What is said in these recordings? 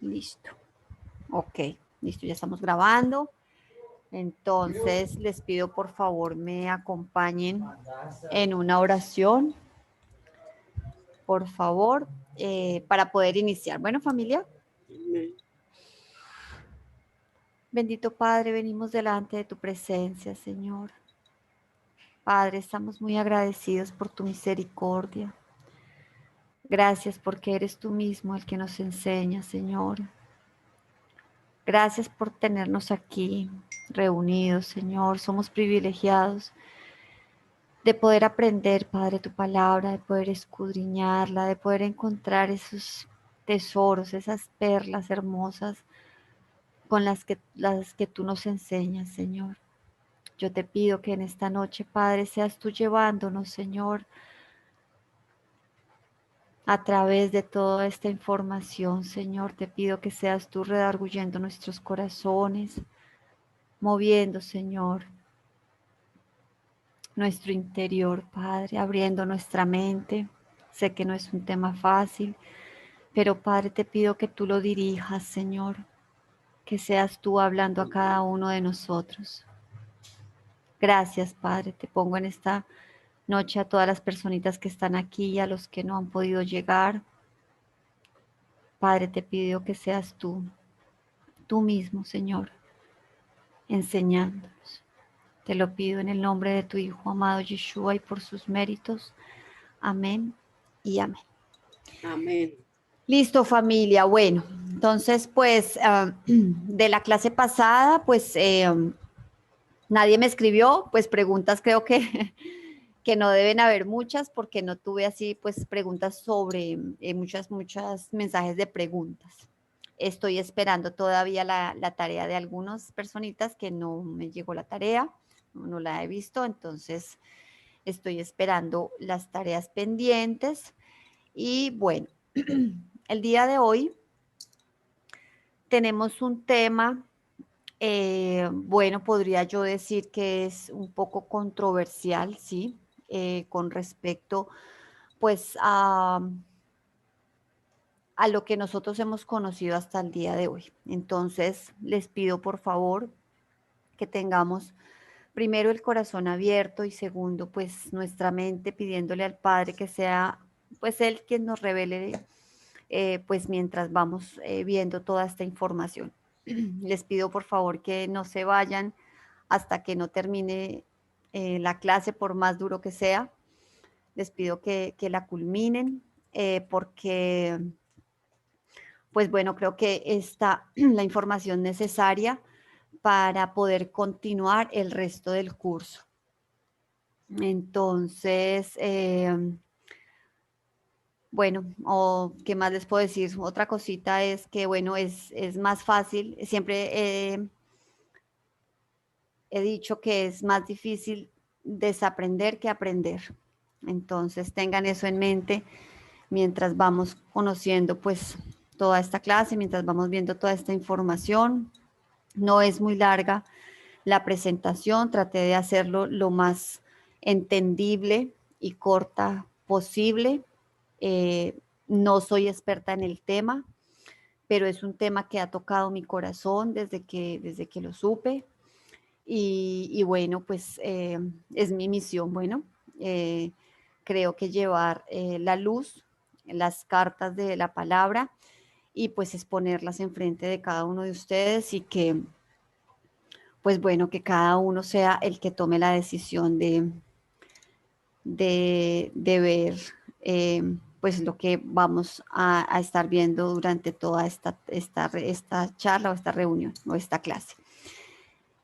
Listo. Ok, listo, ya estamos grabando. Entonces, les pido por favor me acompañen en una oración, por favor, para poder iniciar. Bueno, familia. Bendito Padre, venimos delante de tu presencia, Señor. Padre, estamos muy agradecidos por tu misericordia. Gracias porque eres tú mismo el que nos enseña, Señor. Gracias por tenernos aquí reunidos, Señor. Somos privilegiados de poder aprender, Padre, tu palabra, de poder escudriñarla, de poder encontrar esos tesoros, esas perlas hermosas con las que tú nos enseñas, Señor. Yo te pido que en esta noche, Padre, seas tú llevándonos, Señor, a través de toda esta información, Señor. Te pido que seas tú redarguyendo nuestros corazones, moviendo, Señor, nuestro interior, Padre, abriendo nuestra mente. Sé que no es un tema fácil, pero Padre, te pido que tú lo dirijas, Señor, que seas tú hablando a cada uno de nosotros. Gracias, Padre, te pongo en esta noche a todas las personitas que están aquí y a los que no han podido llegar. Padre, te pido que seas tú mismo, Señor, enseñándonos. Te lo pido en el nombre de tu Hijo amado Yeshua y por sus méritos. Amén y amén. Amén. Listo, familia. Bueno, entonces, pues, de la clase pasada, pues, nadie me escribió, pues preguntas creo que, que no deben haber muchas porque no tuve así, pues, preguntas sobre muchas mensajes de preguntas. Estoy esperando todavía la tarea de algunas personitas que no me llegó la tarea, no la he visto, entonces estoy esperando las tareas pendientes. Y bueno, el día de hoy tenemos un tema, bueno, podría yo decir que es un poco controversial, ¿sí? Con respecto, pues, a lo que nosotros hemos conocido hasta el día de hoy. Entonces, les pido por favor que tengamos primero el corazón abierto y segundo, pues, nuestra mente pidiéndole al Padre que sea, pues, Él quien nos revele pues mientras vamos viendo toda esta información. Les pido por favor que no se vayan hasta que no termine la clase, por más duro que sea. Les pido que la culminen porque, pues bueno, creo que está la información necesaria para poder continuar el resto del curso. Entonces, bueno, o qué más les puedo decir. Otra cosita es que, bueno, es más fácil. Siempre he dicho que es más difícil desaprender que aprender. Entonces, tengan eso en mente mientras vamos conociendo, pues, toda esta clase, mientras vamos viendo toda esta información. No es muy larga la presentación. Traté de hacerlo lo más entendible y corta posible. No soy experta en el tema, pero es un tema que ha tocado mi corazón desde que lo supe. Y bueno, pues es mi misión. Bueno, creo que llevar la luz, las cartas de la palabra y pues exponerlas enfrente de cada uno de ustedes y que, pues bueno, que cada uno sea el que tome la decisión de ver pues lo que vamos a estar viendo durante toda esta charla o esta reunión o esta clase.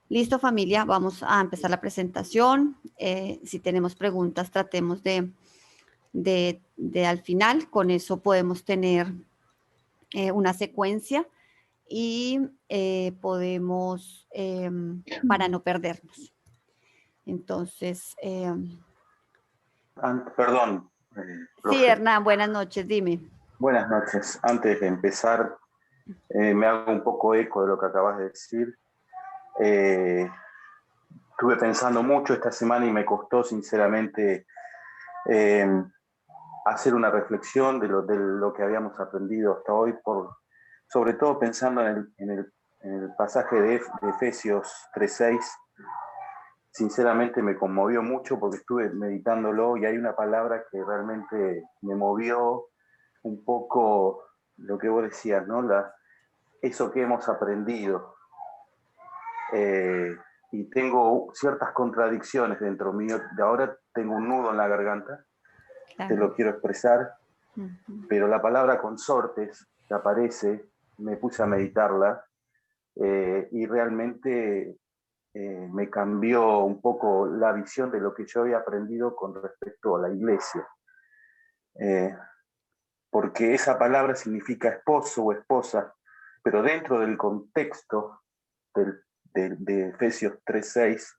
Listo, familia, vamos a empezar la presentación. Si tenemos preguntas, tratemos de al final, con eso podemos tener una secuencia y podemos, para no perdernos. Entonces, Perdón, sí, profe. Hernán, buenas noches, dime. Buenas noches. Antes de empezar, me hago un poco eco de lo que acabas de decir. Estuve pensando mucho esta semana y me costó sinceramente hacer una reflexión de lo que habíamos aprendido hasta hoy sobre todo pensando en el pasaje de Efesios 3:6, sinceramente me conmovió mucho porque estuve meditándolo y hay una palabra que realmente me movió un poco lo que vos decías, ¿no? Eso que hemos aprendido. Y tengo ciertas contradicciones dentro mío. De ahora tengo un nudo en la garganta, te Claro. lo quiero expresar, pero la palabra consortes que aparece, me puse a meditarla y realmente me cambió un poco la visión de lo que yo había aprendido con respecto a la iglesia. Eh, Porque esa palabra significa esposo o esposa, pero dentro del contexto de Efesios 3:6,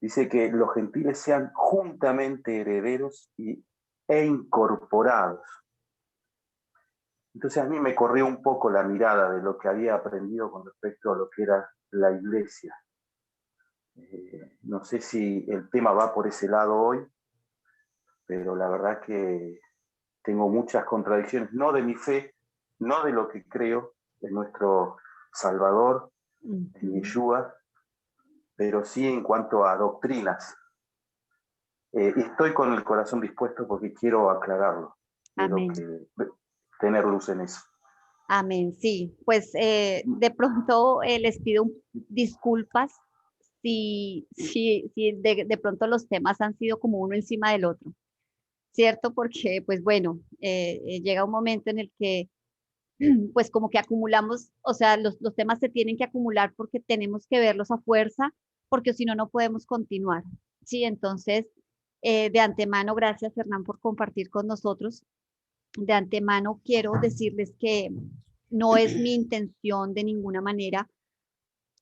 dice que los gentiles sean juntamente herederos e incorporados. Entonces a mí me corrió un poco la mirada de lo que había aprendido con respecto a lo que era la iglesia. No sé si el tema va por ese lado hoy, pero la verdad que tengo muchas contradicciones, no de mi fe, no de lo que creo en nuestro Salvador, en Yeshua, pero sí en cuanto a doctrinas. Y estoy con el corazón dispuesto porque quiero aclararlo, quiero Amén. tener luz en eso. Amén, sí. Pues de pronto les pido disculpas si de pronto los temas han sido como uno encima del otro, ¿cierto? Porque pues bueno, llega un momento en el que pues como que acumulamos, o sea, los temas se tienen que acumular porque tenemos que verlos a fuerza, porque si no, no podemos continuar, ¿sí? Entonces, de antemano, gracias Hernán por compartir con nosotros. De antemano quiero decirles que no es mi intención de ninguna manera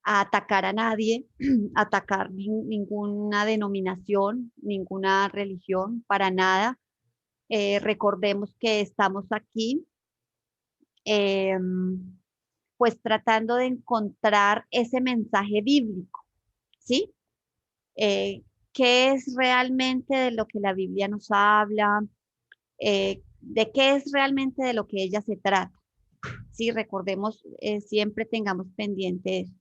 atacar a nadie, atacar ninguna denominación, ninguna religión, para nada. Recordemos que estamos aquí, eh, pues tratando de encontrar ese mensaje bíblico, ¿sí? Eh, ¿Qué es realmente de lo que la Biblia nos habla? ¿De qué es realmente de lo que ella se trata? Sí, recordemos, siempre tengamos pendiente eso.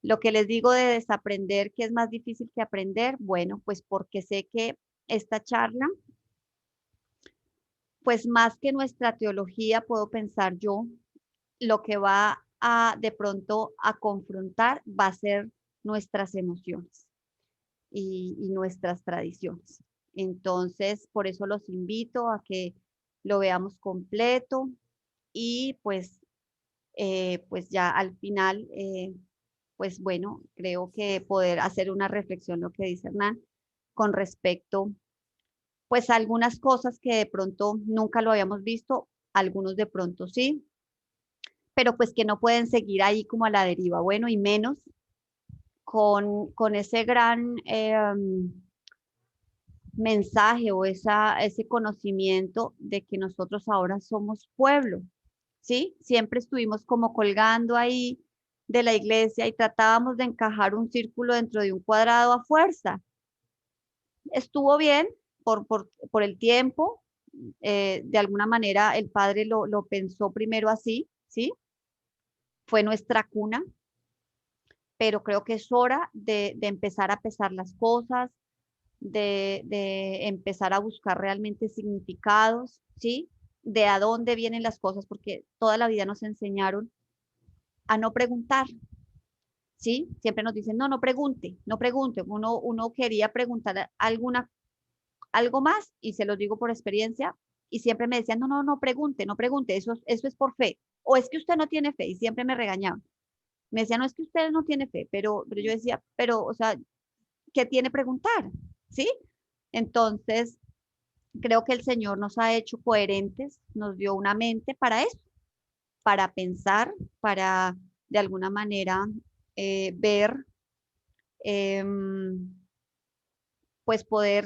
Lo que les digo de desaprender, que es más difícil que aprender, bueno, pues porque sé que esta charla, pues más que nuestra teología, puedo pensar yo, lo que va a de pronto a confrontar va a ser nuestras emociones y nuestras tradiciones. Entonces, por eso los invito a que lo veamos completo y pues ya al final, pues bueno, creo que poder hacer una reflexión, lo que dice Hernán, con respecto, pues a algunas cosas que de pronto nunca lo habíamos visto, algunos de pronto sí, pero pues que no pueden seguir ahí como a la deriva, bueno, y menos con ese gran mensaje o ese conocimiento de que nosotros ahora somos pueblo, ¿sí? Siempre estuvimos como colgando ahí de la iglesia y tratábamos de encajar un círculo dentro de un cuadrado a fuerza. Estuvo bien por el tiempo, de alguna manera el padre lo pensó primero así, ¿sí? Fue nuestra cuna, pero creo que es hora de empezar a pesar las cosas, de empezar a buscar realmente significados, ¿sí? De a dónde vienen las cosas, porque toda la vida nos enseñaron a no preguntar, ¿sí? Siempre nos dicen, no, no pregunte, no pregunte. Uno quería preguntar algo más, y se los digo por experiencia, y siempre me decían, no, no, no pregunte, no pregunte, eso es por fe. O es que usted no tiene fe, y siempre me regañaban. Me decían, no es que usted no tiene fe, pero yo decía, pero, o sea, ¿qué tiene preguntar? ¿Sí? Entonces, creo que el Señor nos ha hecho coherentes, nos dio una mente para eso, para pensar, para de alguna manera ver, eh, pues poder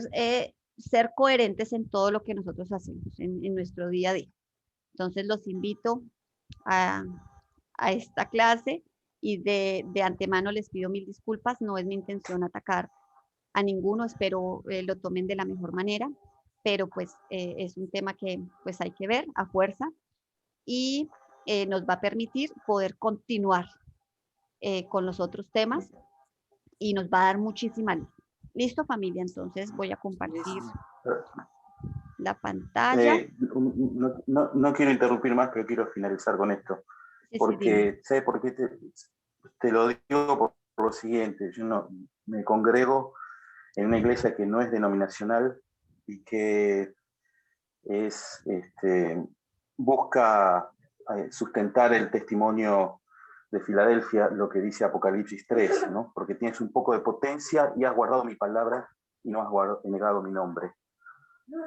ser coherentes en todo lo que nosotros hacemos en nuestro día a día. Entonces los invito a, a esta clase y de antemano les pido mil disculpas, no es mi intención atacar a ninguno, espero lo tomen de la mejor manera, pero pues es un tema que pues hay que ver a fuerza y nos va a permitir poder continuar con los otros temas y nos va a dar muchísima luz. ¿Listo, familia? Entonces voy a compartir la pantalla. No quiero interrumpir más, pero quiero finalizar con esto. Porque, ¿sabes por qué te lo digo? Por lo siguiente, yo no, me congrego en una iglesia que no es denominacional y que es, busca sustentar el testimonio de Filadelfia, lo que dice Apocalipsis 3, ¿no? Porque tienes un poco de potencia y has guardado mi palabra y no has negado mi nombre.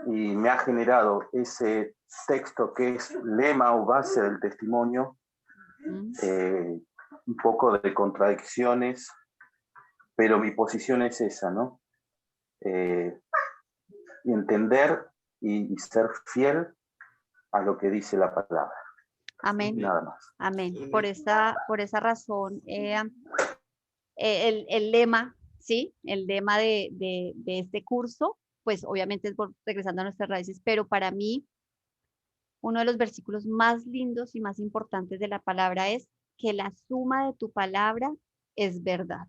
Y me ha generado ese texto que es lema o base del testimonio, un poco de contradicciones, pero mi posición es esa, ¿no? Y entender y ser fiel a lo que dice la palabra. Amén. Nada más. Amén. Por esa razón, el lema, ¿sí? El lema de este curso, pues obviamente es regresando a nuestras raíces, pero para mí, uno de los versículos más lindos y más importantes de la palabra es que la suma de tu palabra es verdad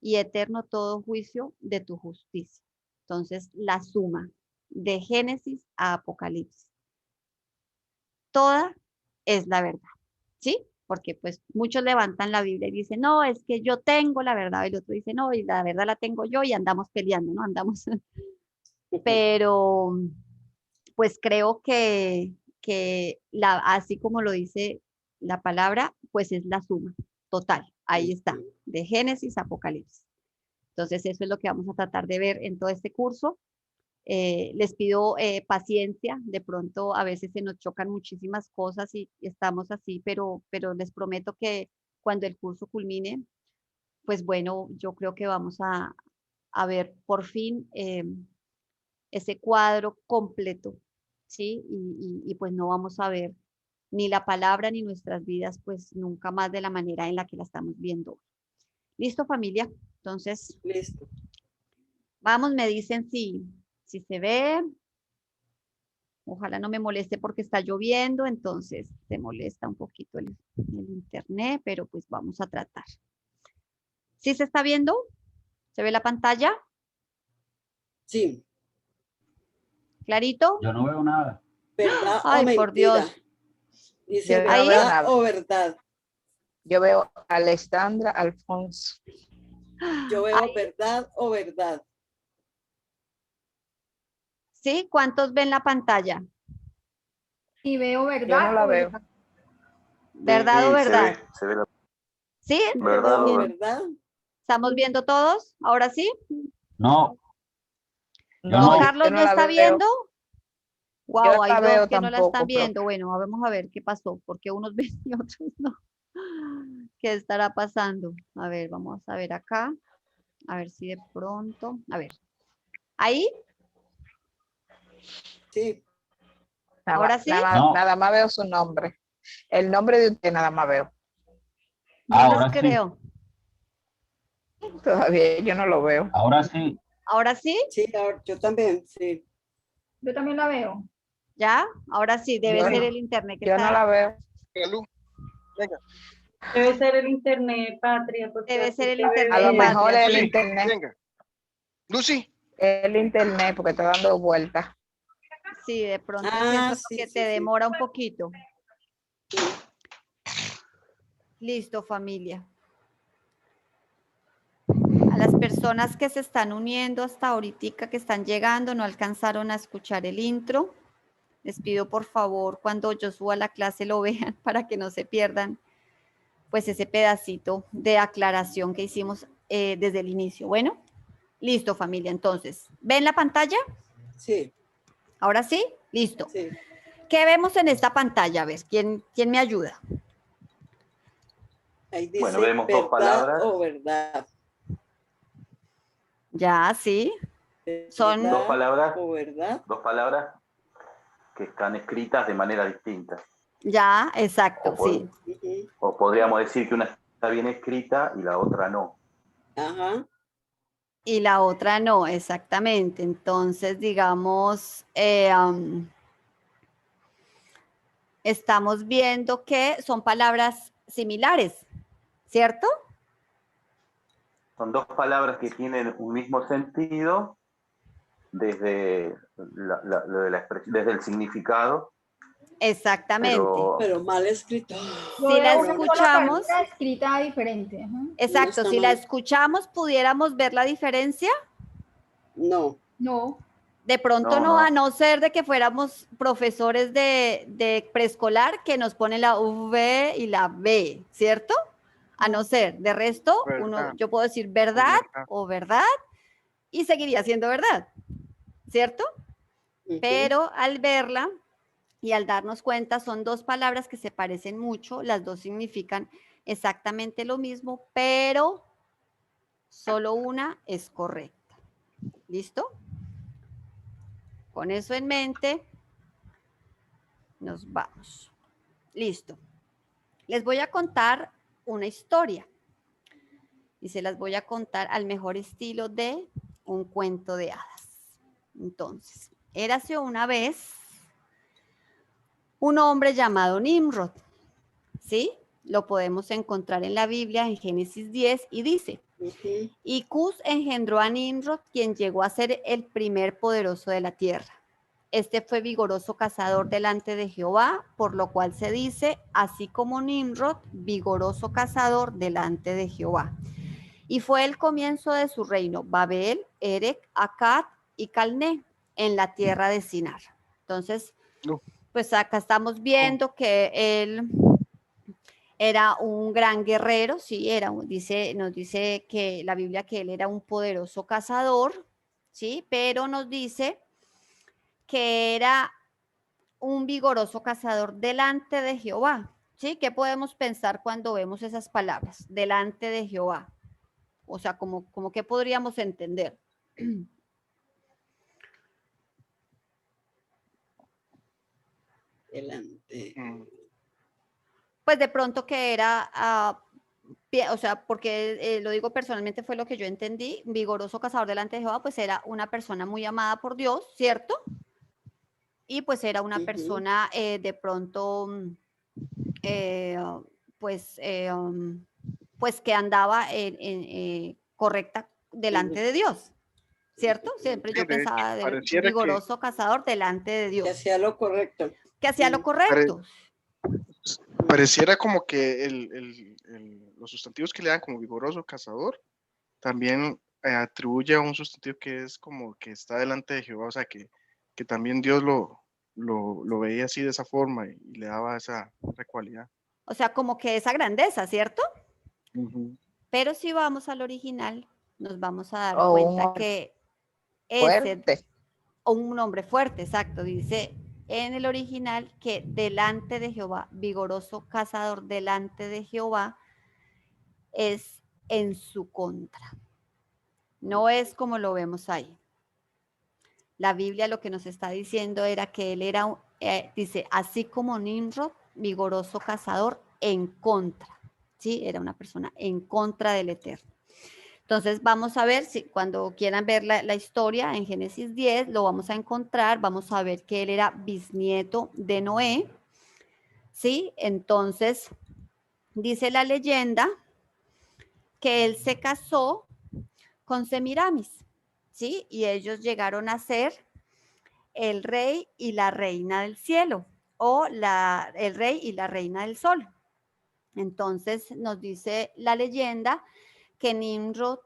y eterno todo juicio de tu justicia. Entonces, la suma de Génesis a Apocalipsis. Toda es la verdad, ¿sí? Porque pues muchos levantan la Biblia y dicen, no, es que yo tengo la verdad, y el otro dice, no, y la verdad la tengo yo, y andamos peleando, ¿no? Andamos, pero pues creo que así como lo dice la palabra, pues es la suma total, ahí está, de Génesis a Apocalipsis. Entonces eso es lo que vamos a tratar de ver en todo este curso. Les pido paciencia, de pronto a veces se nos chocan muchísimas cosas y estamos así, pero les prometo que cuando el curso culmine, pues bueno, yo creo que vamos a ver por fin ese cuadro completo, ¿sí? Y pues no vamos a ver ni la palabra ni nuestras vidas, pues nunca más de la manera en la que la estamos viendo. ¿Listo, familia? Entonces, listo. Vamos, me dicen si se ve. Ojalá no me moleste porque está lloviendo, entonces se molesta un poquito el internet, pero pues vamos a tratar. ¿Sí se está viendo? ¿Se ve la pantalla? Sí. ¿Clarito? Yo no veo nada. ¿Verdad Ay, o mentira? por Dios. Dice Ahí. verdad o verdad. Yo veo a Alexandra Alfonso. Yo veo Ahí. verdad o verdad. ¿Sí? ¿Cuántos ven la pantalla? Y veo verdad. Yo no la veo. ¿Verdad Sí, o verdad? Se ve la ¿Sí? verdad. ¿Verdad o verdad? ¿Estamos viendo todos? ¿Ahora sí? No, yo ¿No, no. Carlos yo no la está veo. viendo? Yo Wow, hay la dos veo que no la están tampoco, viendo. Bueno, vamos a ver qué pasó, porque unos ven y otros no. ¿Qué estará pasando? A ver, vamos a ver acá. A ver si de pronto. A ver. ¿Ahí? Sí. ¿Ahora sí? No. Nada más veo su nombre. El nombre de usted nada más veo. No Ahora les sí. creo. Todavía yo no lo veo. Ahora sí. ¿Ahora sí? Sí, yo también, sí. Yo también la veo. ¿Ya? Ahora sí, debe Yo ser no- el internet que Yo está. no la veo. Venga. Debe ser el internet, Patria. Porque Debe ser el internet. A lo mejor Patria, el sí. internet. Venga. Lucy. El internet, porque está dando vueltas. Sí, de pronto Ah, siento sí, que sí, te sí. demora un poquito. Listo, familia. A las personas que se están uniendo hasta ahorita, que están llegando, no alcanzaron a escuchar el intro. Les pido por favor, cuando yo suba la clase lo vean para que no se pierdan pues ese pedacito de aclaración que hicimos desde el inicio. Bueno, listo familia, entonces, ¿ven la pantalla? Sí. ¿Ahora sí? Listo. Sí. ¿Qué vemos en esta pantalla? A ver, ¿quién me ayuda? Ahí dice Bueno, vemos verdad dos palabras. o verdad. Ya, sí. Son ¿Verdad Dos palabras. o verdad? Dos palabras que están escritas de manera distinta. Ya, exacto, O, sí. o podríamos decir que una está bien escrita y la otra no. Ajá. Y la otra no, exactamente. Entonces, digamos, estamos viendo que son palabras similares, ¿cierto? Son dos palabras que tienen un mismo sentido desde, desde el significado. Exactamente. Pero mal escrito. Yo Si veo la una sola escuchamos, palabra escrita diferente. Ajá. exacto, está si la mal. escuchamos, ¿pudiéramos ver la diferencia? No. No. De pronto No, no, no. a no ser de que fuéramos profesores de preescolar que nos ponen la V y la B, ¿cierto? A no ser, de resto, Verdad. yo puedo decir verdad Verdad. o verdad y seguiría siendo verdad, ¿cierto? Ujú. Pero al verla y al darnos cuenta, son dos palabras que se parecen mucho, las dos significan exactamente lo mismo, pero solo una es correcta. ¿Listo? Con eso en mente, nos vamos. Listo. Les voy a contar una historia y se las voy a contar al mejor estilo de un cuento de hadas. Entonces, érase una vez un hombre llamado Nimrod, ¿sí? Lo podemos encontrar en la Biblia en Génesis 10 y dice, Ujú. y Cus engendró a Nimrod, quien llegó a ser el primer poderoso de la tierra. Este fue vigoroso cazador delante de Jehová, por lo cual se dice, así como Nimrod, vigoroso cazador delante de Jehová. Y fue el comienzo de su reino, Babel, Erec, Akkad y Calné, en la tierra de Sinar. Entonces, No. pues acá estamos viendo que él era un gran guerrero, sí, nos dice que la Biblia que él era un poderoso cazador, sí, pero nos dice que era un vigoroso cazador delante de Jehová, ¿sí? ¿Qué podemos pensar cuando vemos esas palabras? Delante de Jehová. O sea, como que podríamos entender. Delante. Pues de pronto que era, o sea, porque lo digo personalmente, fue lo que yo entendí, vigoroso cazador delante de Jehová, pues era una persona muy amada por Dios, ¿cierto? Y pues era una Ujú. persona de pronto, pues, pues que andaba correcta delante de Dios, ¿cierto? Siempre Sí, yo de hecho, pensaba de pareciera que, vigoroso cazador delante de Que Dios, hacía lo correcto. que hacía lo Mm. correcto. pareciera como que los sustantivos que le dan como vigoroso cazador también atribuye a un sustantivo que es como que está delante de Jehová, o sea, que también Dios lo veía así de esa forma y le daba esa cualidad. O sea, como que esa grandeza, ¿cierto? Ujú. Pero si vamos al original, nos vamos a dar O un cuenta hombre que ese, fuerte. o un hombre fuerte, exacto, dice en el original que delante de Jehová, vigoroso cazador delante de Jehová, es en su contra. No es como lo vemos ahí. La Biblia lo que nos está diciendo era que él era, dice, así como Nimrod, vigoroso cazador en contra. ¿Sí? Era una persona en contra del Eterno. Entonces vamos a ver, si cuando quieran ver la historia en Génesis 10, lo vamos a encontrar, vamos a ver que él era bisnieto de Noé, ¿sí? Entonces, dice la leyenda que él se casó con Semiramis, ¿sí? Y ellos llegaron a ser el rey y la reina del cielo, o el rey y la reina del sol. Entonces nos dice la leyenda que Nimrod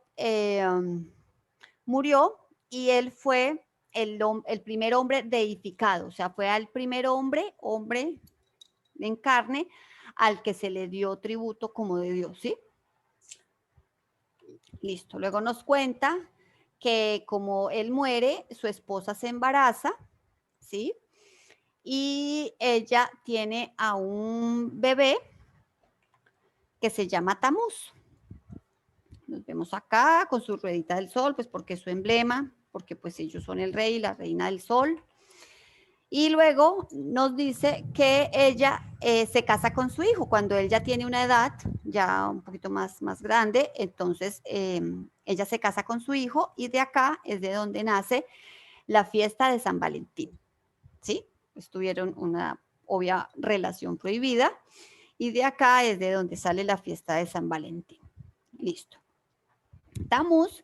murió y él fue el primer hombre deificado, o sea, fue al primer hombre en carne, al que se le dio tributo como de Dios, ¿sí? Listo. Luego nos cuenta que como él muere, su esposa se embaraza, ¿sí? Y ella tiene a un bebé que se llama Tamuz. Nos vemos acá con su ruedita del sol, pues porque es su emblema, porque pues ellos son el rey y la reina del sol. Y luego nos dice que ella se casa con su hijo cuando él ya tiene una edad ya un poquito más grande, entonces ella se casa con su hijo y de acá es de donde nace la fiesta de San Valentín, ¿sí? Tuvieron obvia relación prohibida. Y de acá es de donde sale la fiesta de San Valentín. Listo. Tamuz,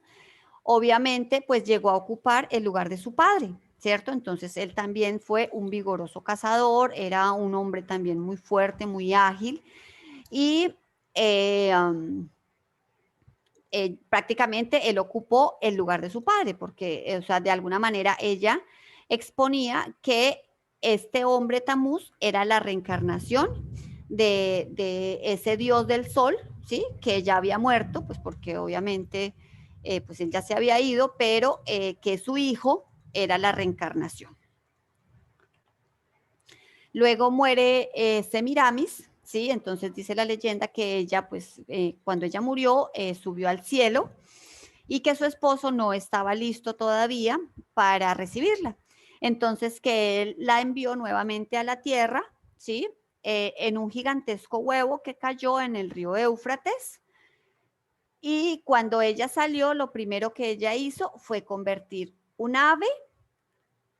obviamente, pues llegó a ocupar el lugar de su padre, ¿cierto? Entonces él también fue un vigoroso cazador, era un hombre también muy fuerte, muy ágil y prácticamente él ocupó el lugar de su padre porque, o sea, de alguna manera ella exponía que este hombre Tamuz era la reencarnación de ese dios del sol, ¿sí? Que ya había muerto, pues porque obviamente pues él ya se había ido, pero que su hijo era la reencarnación. Luego muere Semiramis, ¿sí? Entonces dice la leyenda que ella, pues cuando ella murió, subió al cielo y que su esposo no estaba listo todavía para recibirla. Entonces que él la envió nuevamente a la tierra, ¿sí? En un gigantesco huevo que cayó en el río Éufrates. Y cuando ella salió, lo primero que ella hizo fue convertir un ave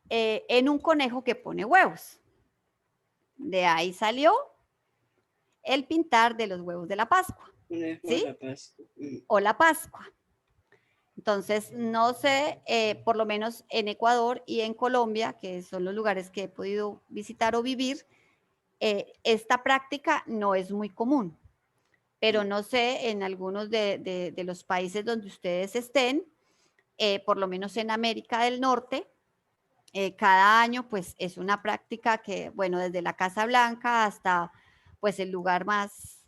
en un conejo que pone huevos. De ahí salió el pintar de los huevos de la Pascua, ¿sí? La Pascua. O la Pascua. Entonces, no sé, por lo menos en Ecuador y en Colombia, que son los lugares que he podido visitar o vivir, esta práctica no es muy común. Pero no sé, en algunos de los países donde ustedes estén, por lo menos en América del Norte, cada año pues es una práctica que, bueno, desde la Casa Blanca hasta pues el lugar más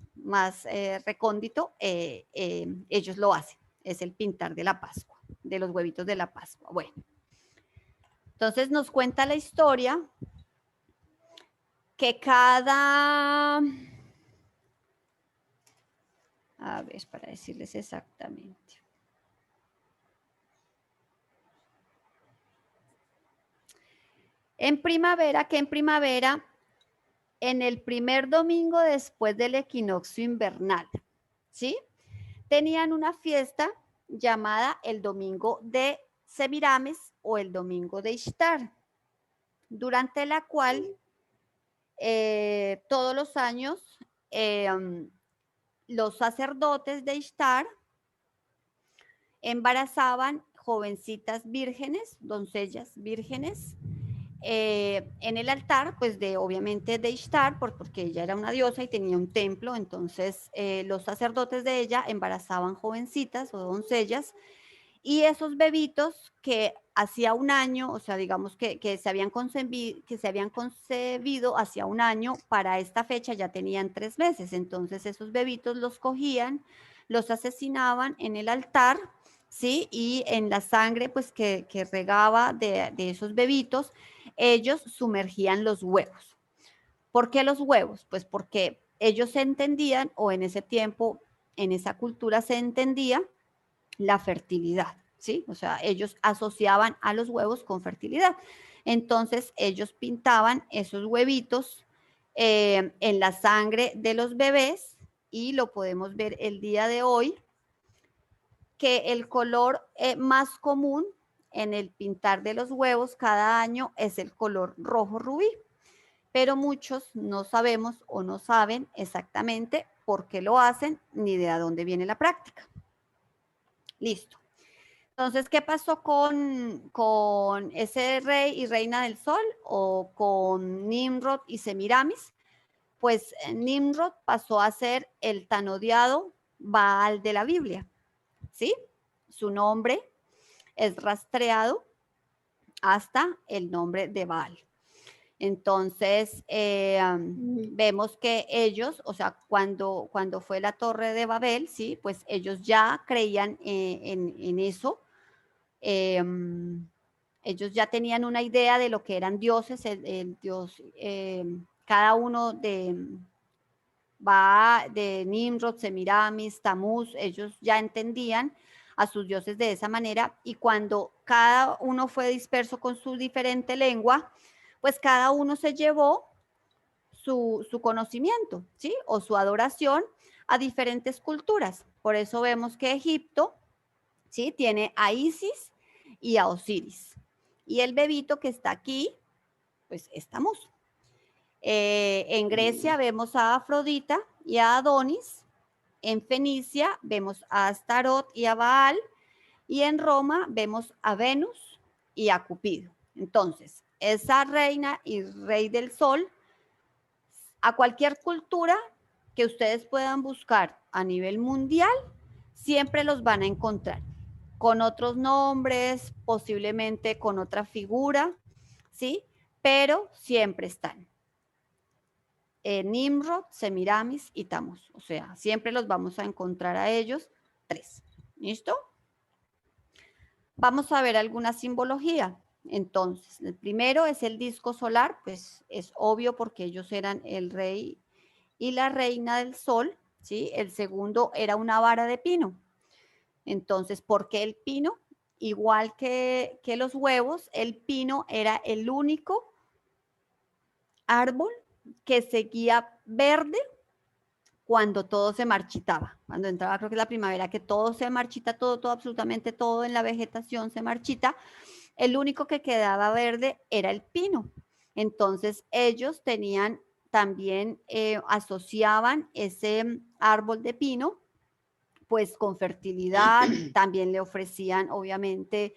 recóndito, ellos lo hacen, es el pintar de la Pascua, de los huevitos de la Pascua. Bueno, entonces nos cuenta la historia que cada... A ver, para decirles exactamente. En primavera, en el primer domingo después del equinoccio invernal, ¿sí? Tenían una fiesta llamada el Domingo de Semiramis o el Domingo de Ishtar, durante la cual todos los años los sacerdotes de Ishtar embarazaban jovencitas vírgenes, doncellas vírgenes, en el altar, pues obviamente de Ishtar, porque ella era una diosa y tenía un templo, entonces los sacerdotes de ella embarazaban jovencitas o doncellas, y esos bebitos que hacía un año, o sea, digamos que se habían concebido hacía un año, para esta fecha ya tenían 3 meses, entonces esos bebitos los cogían, los asesinaban en el altar, ¿sí? Y en la sangre, pues que regaba de esos bebitos, ellos sumergían los huevos. ¿Por qué los huevos? Pues porque ellos se entendían, o en ese tiempo, en esa cultura se entendía la fertilidad, ¿sí? O sea, ellos asociaban a los huevos con fertilidad. Entonces, ellos pintaban esos huevitos en la sangre de los bebés y lo podemos ver el día de hoy, que el color más común en el pintar de los huevos cada año es el color rojo rubí, pero muchos no sabemos o no saben exactamente por qué lo hacen ni de dónde viene la práctica. Listo. Entonces, ¿qué pasó con ese rey y reina del sol o con Nimrod y Semiramis? Pues Nimrod pasó a ser el tan odiado Baal de la Biblia, ¿sí? Su nombre es rastreado hasta el nombre de Baal. Entonces, vemos que ellos, o sea, cuando fue la Torre de Babel, ¿sí? Pues ellos ya creían en eso. Ellos ya tenían una idea de lo que eran dioses, el dios, cada uno de Nimrod, Semiramis, Tamuz, ellos ya entendían a sus dioses de esa manera, y cuando cada uno fue disperso con su diferente lengua, pues cada uno se llevó su conocimiento, ¿sí? O su adoración a diferentes culturas. Por eso vemos que Egipto, ¿sí? Tiene a Isis y a Osiris. Y el bebito que está aquí, pues es Tamuz. En Grecia vemos a Afrodita y a Adonis. En Fenicia vemos a Astarot y a Baal. Y en Roma vemos a Venus y a Cupido. Entonces, esa reina y rey del sol, a cualquier cultura que ustedes puedan buscar a nivel mundial, siempre los van a encontrar con otros nombres, posiblemente con otra figura, ¿sí? Pero siempre están. Nimrod, Semiramis y Tammuz. O sea, siempre los vamos a encontrar a ellos 3. ¿Listo? Vamos a ver alguna simbología. Entonces, el primero es el disco solar, pues es obvio porque ellos eran el rey y la reina del sol, ¿sí? El segundo era una vara de pino. Entonces, ¿por qué el pino? Igual que los huevos, el pino era el único árbol que seguía verde cuando todo se marchitaba. Cuando entraba, creo que es la primavera, que todo se marchita, todo, absolutamente todo en la vegetación se marchita. El único que quedaba verde era el pino. Entonces, ellos tenían también, asociaban ese árbol de pino, pues con fertilidad, también le ofrecían, obviamente,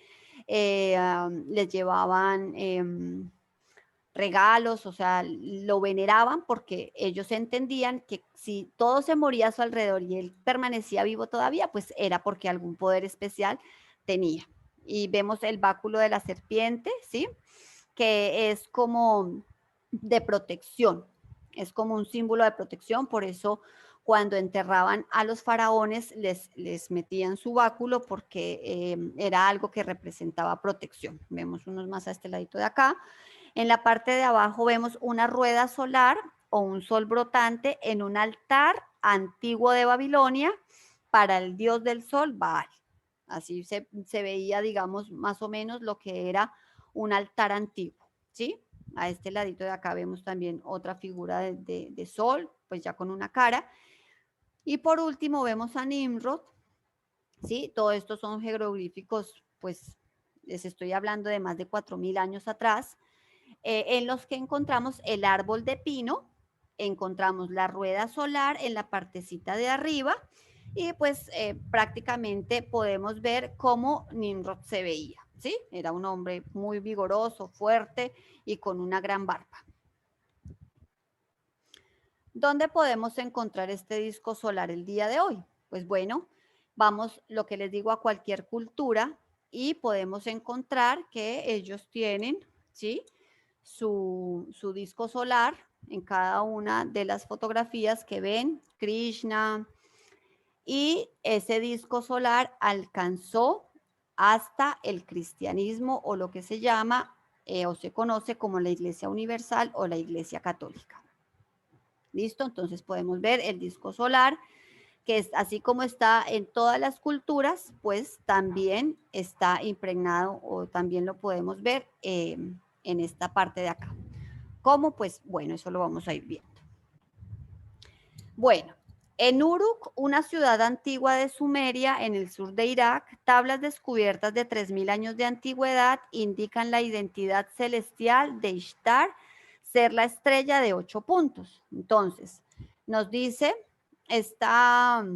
les llevaban regalos, o sea, lo veneraban porque ellos entendían que si todo se moría a su alrededor y él permanecía vivo todavía, pues era porque algún poder especial tenía. Y vemos el báculo de la serpiente, ¿sí? Que es como de protección, es como un símbolo de protección, por eso cuando enterraban a los faraones les metían su báculo porque era algo que representaba protección. Vemos unos más a este ladito de acá. En la parte de abajo vemos una rueda solar o un sol brotante en un altar antiguo de Babilonia para el dios del sol, Baal. Así se veía, digamos, más o menos lo que era un altar antiguo, ¿sí? A este ladito de acá vemos también otra figura de sol, pues ya con una cara. Y por último vemos a Nimrod, ¿sí? Todo esto son jeroglíficos, pues les estoy hablando de más de 4000 años atrás, en los que encontramos el árbol de pino, encontramos la rueda solar en la partecita de arriba y pues prácticamente podemos ver cómo Nimrod se veía, ¿sí? Era un hombre muy vigoroso, fuerte y con una gran barba. ¿Dónde podemos encontrar este disco solar el día de hoy? Pues bueno, vamos, lo que les digo, a cualquier cultura y podemos encontrar que ellos tienen, ¿sí? Su disco solar en cada una de las fotografías que ven, Krishna, y ese disco solar alcanzó hasta el cristianismo o lo que se llama o se conoce como la Iglesia Universal o la Iglesia Católica. ¿Listo? Entonces podemos ver el disco solar, que es así como está en todas las culturas, pues también está impregnado o también lo podemos ver en esta parte de acá. ¿Cómo? Pues bueno, eso lo vamos a ir viendo. Bueno, en Uruk, una ciudad antigua de Sumeria en el sur de Irak, tablas descubiertas de 3000 años de antigüedad indican la identidad celestial de Ishtar, ser la estrella de 8 puntos. Entonces, nos dice esta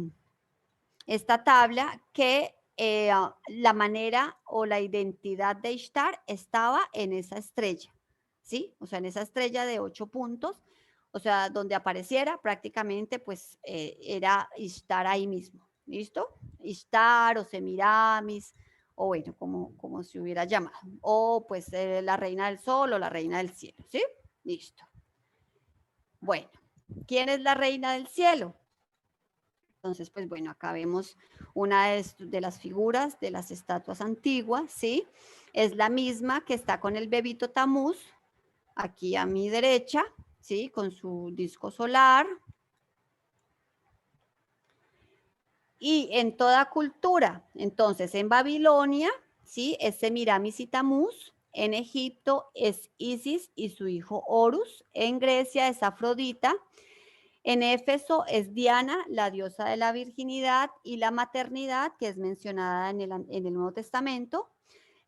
tabla que la manera o la identidad de Ishtar estaba en esa estrella, ¿sí? O sea, en esa estrella de 8 puntos, o sea, donde apareciera prácticamente, pues era Ishtar ahí mismo, ¿listo? Ishtar o Semiramis, o bueno, como se hubiera llamado, o pues la reina del sol o la reina del cielo, ¿sí? Listo. Bueno, ¿quién es la reina del cielo? Entonces, pues bueno, acá vemos una de las figuras de las estatuas antiguas, ¿sí? Es la misma que está con el bebito Tammuz, aquí a mi derecha, ¿sí? Con su disco solar. Y en toda cultura, entonces en Babilonia, ¿sí? Es Semiramis y Tammuz. En Egipto es Isis y su hijo Horus. En Grecia es Afrodita. En Éfeso es Diana, la diosa de la virginidad y la maternidad, que es mencionada en el Nuevo Testamento.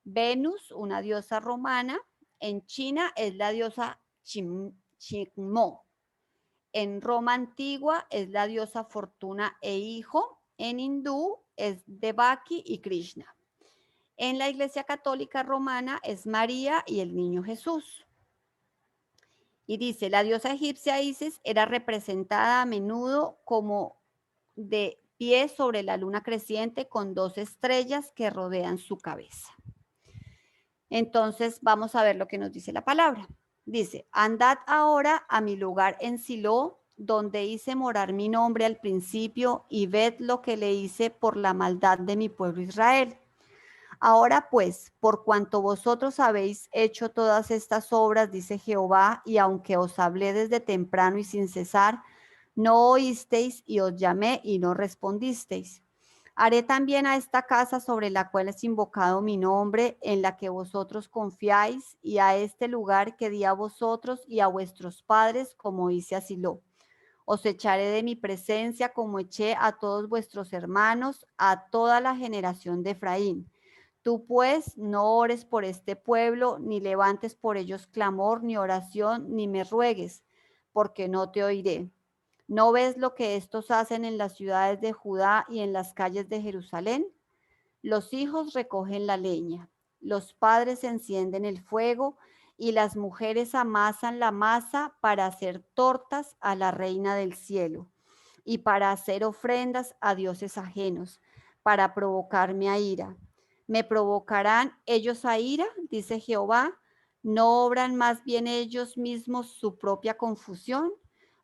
Venus, una diosa romana. En China es la diosa Chigmo. En Roma antigua es la diosa Fortuna e Hijo. En hindú es Devaki y Krishna. En la Iglesia Católica Romana es María y el Niño Jesús. Y dice, la diosa egipcia Isis era representada a menudo como de pie sobre la luna creciente con 2 estrellas que rodean su cabeza. Entonces vamos a ver lo que nos dice la palabra. Dice, andad ahora a mi lugar en Silo, donde hice morar mi nombre al principio, y ved lo que le hice por la maldad de mi pueblo Israel. Ahora pues, por cuanto vosotros habéis hecho todas estas obras, dice Jehová, y aunque os hablé desde temprano y sin cesar, no oísteis, y os llamé y no respondisteis. Haré también a esta casa sobre la cual es invocado mi nombre, en la que vosotros confiáis, y a este lugar que di a vosotros y a vuestros padres, como hice a Silo. Os echaré de mi presencia como eché a todos vuestros hermanos, a toda la generación de Efraín. Tú pues no ores por este pueblo, ni levantes por ellos clamor, ni oración, ni me ruegues, porque no te oiré. ¿No ves lo que estos hacen en las ciudades de Judá y en las calles de Jerusalén? Los hijos recogen la leña, los padres encienden el fuego y las mujeres amasan la masa para hacer tortas a la reina del cielo y para hacer ofrendas a dioses ajenos, para provocarme a ira. ¿Me provocarán ellos a ira? Dice Jehová. ¿No obran más bien ellos mismos su propia confusión?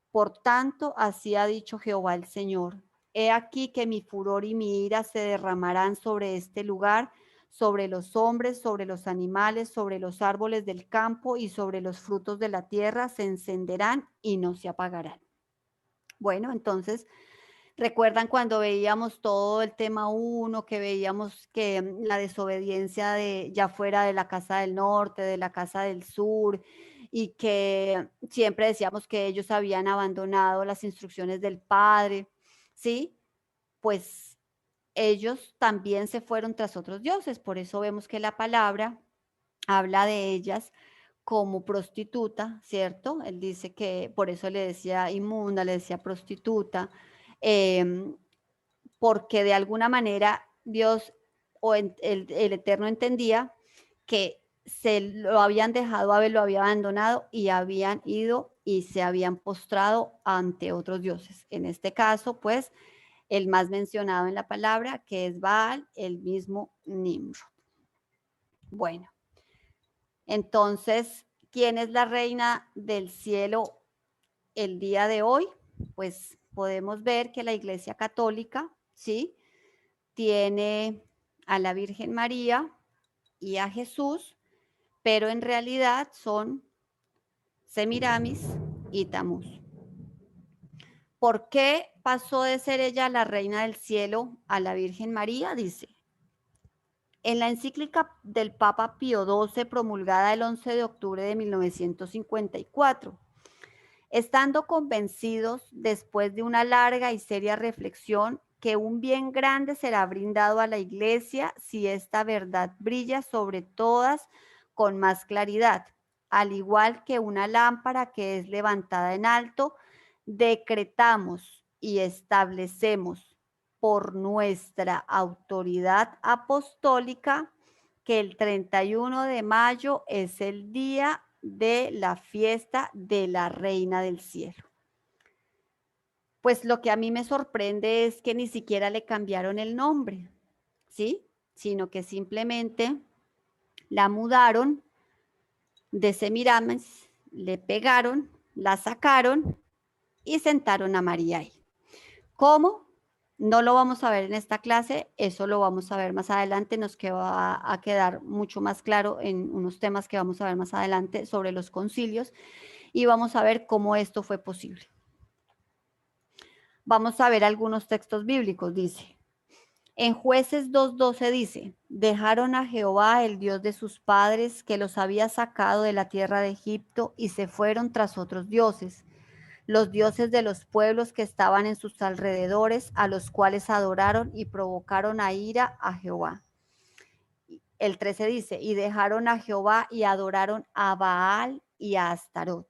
Por tanto, así ha dicho Jehová el Señor. He aquí que mi furor y mi ira se derramarán sobre este lugar, sobre los hombres, sobre los animales, sobre los árboles del campo y sobre los frutos de la tierra, se encenderán y no se apagarán. Bueno, entonces, ¿recuerdan cuando veíamos todo el tema 1, que veíamos que la desobediencia de ya fuera de la casa del norte, de la casa del sur, y que siempre decíamos que ellos habían abandonado las instrucciones del Padre, ¿sí? Pues ellos también se fueron tras otros dioses, por eso vemos que la palabra habla de ellas como prostituta, ¿cierto? Él dice que por eso le decía inmunda, le decía prostituta, porque de alguna manera Dios o el Eterno entendía que se lo habían dejado a ver, lo había abandonado y habían ido y se habían postrado ante otros dioses. En este caso, pues, el más mencionado en la palabra, que es Baal, el mismo Nimrod. Bueno, entonces, ¿quién es la reina del cielo el día de hoy? Pues podemos ver que la Iglesia Católica, ¿sí?, tiene a la Virgen María y a Jesús, pero en realidad son Semiramis y Tamuz. ¿Por qué pasó de ser ella la reina del cielo a la Virgen María? Dice, en la encíclica del Papa Pío XII, promulgada el 11 de octubre de 1954, estando convencidos, después de una larga y seria reflexión, que un bien grande será brindado a la Iglesia si esta verdad brilla sobre todas con más claridad, al igual que una lámpara que es levantada en alto, decretamos y establecemos por nuestra autoridad apostólica que el 31 de mayo es el día de la fiesta de la Reina del Cielo. Pues lo que a mí me sorprende es que ni siquiera le cambiaron el nombre, ¿sí? Sino que simplemente la mudaron de Semiramis, le pegaron, la sacaron y sentaron a María ahí. ¿Cómo? No lo vamos a ver en esta clase, eso lo vamos a ver más adelante, nos va a quedar mucho más claro en unos temas que vamos a ver más adelante sobre los concilios y vamos a ver cómo esto fue posible. Vamos a ver algunos textos bíblicos, dice. En Jueces 2:12 dice, dejaron a Jehová, el Dios de sus padres, que los había sacado de la tierra de Egipto y se fueron tras otros dioses, los dioses de los pueblos que estaban en sus alrededores, a los cuales adoraron y provocaron a ira a Jehová. El 13 dice, y dejaron a Jehová y adoraron a Baal y a Astarot.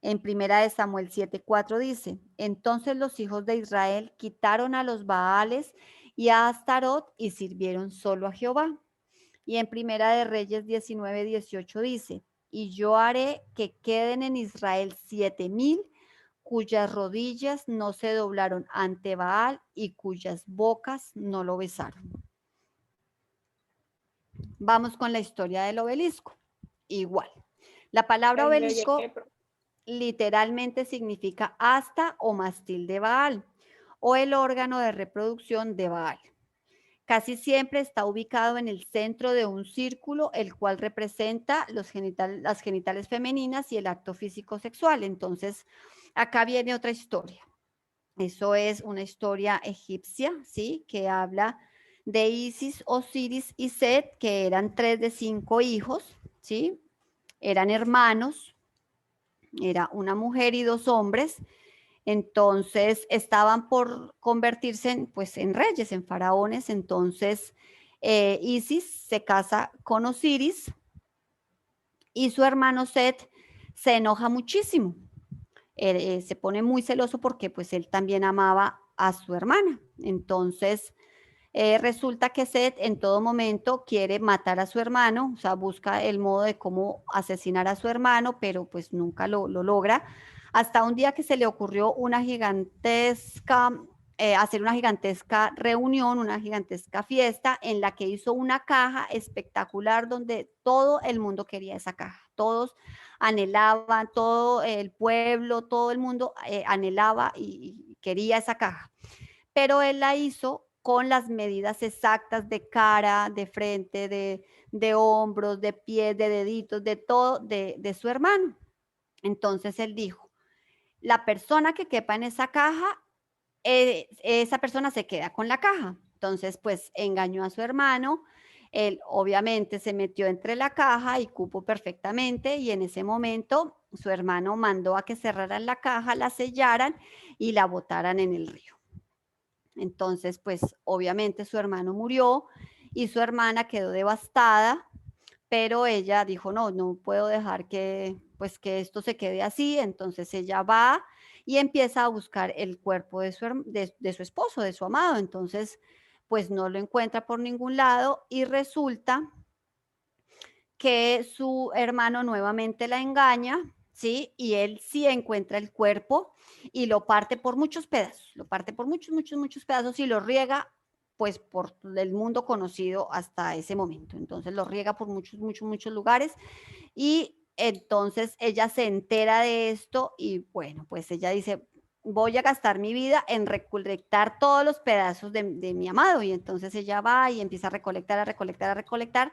En primera de Samuel 7:4 dice, entonces los hijos de Israel quitaron a los Baales y a Astarot y sirvieron solo a Jehová. Y en primera de Reyes 19:18 dice, y yo haré que queden en Israel 7,000 cuyas rodillas no se doblaron ante Baal y cuyas bocas no lo besaron. Vamos con la historia del obelisco. Igual. La palabra obelisco literalmente significa asta o mastil de Baal o el órgano de reproducción de Baal. Casi siempre está ubicado en el centro de un círculo, el cual representa las genitales femeninas y el acto físico sexual. Entonces, acá viene otra historia. Eso es una historia egipcia, ¿sí? Que habla de Isis, Osiris y Set, que eran 3 de 5 hijos, ¿sí? Eran hermanos, era una mujer y 2 hombres. Entonces estaban por convertirse en reyes, en faraones. Entonces Isis se casa con Osiris y su hermano Set se enoja muchísimo. Se pone muy celoso porque pues él también amaba a su hermana. Entonces resulta que Set en todo momento quiere matar a su hermano, o sea, busca el modo de cómo asesinar a su hermano, pero pues nunca lo logra. Hasta un día que se le ocurrió hacer una gigantesca reunión, una gigantesca fiesta en la que hizo una caja espectacular donde todo el mundo quería esa caja. Todos anhelaban, todo el pueblo, todo el mundo anhelaba y quería esa caja. Pero él la hizo con las medidas exactas de cara, de frente, de hombros, de pies, de deditos, de todo de su hermano. Entonces él dijo, la persona que quepa en esa caja, esa persona se queda con la caja. Entonces, pues engañó a su hermano. Él obviamente se metió entre la caja y cupo perfectamente y en ese momento su hermano mandó a que cerraran la caja, la sellaran y la botaran en el río. Entonces, pues obviamente su hermano murió y su hermana quedó devastada, pero ella dijo, no puedo dejar que esto se quede así. Entonces ella va y empieza a buscar el cuerpo de su esposo, de su amado. Entonces, pues no lo encuentra por ningún lado y resulta que su hermano nuevamente la engaña, ¿sí? Y él sí encuentra el cuerpo y lo parte por muchos pedazos, lo parte por muchos pedazos y lo riega pues por el mundo conocido hasta ese momento. Entonces lo riega por muchos lugares y entonces ella se entera de esto y bueno, pues ella dice, voy a gastar mi vida en recolectar todos los pedazos de mi amado. Y entonces ella va y empieza a recolectar,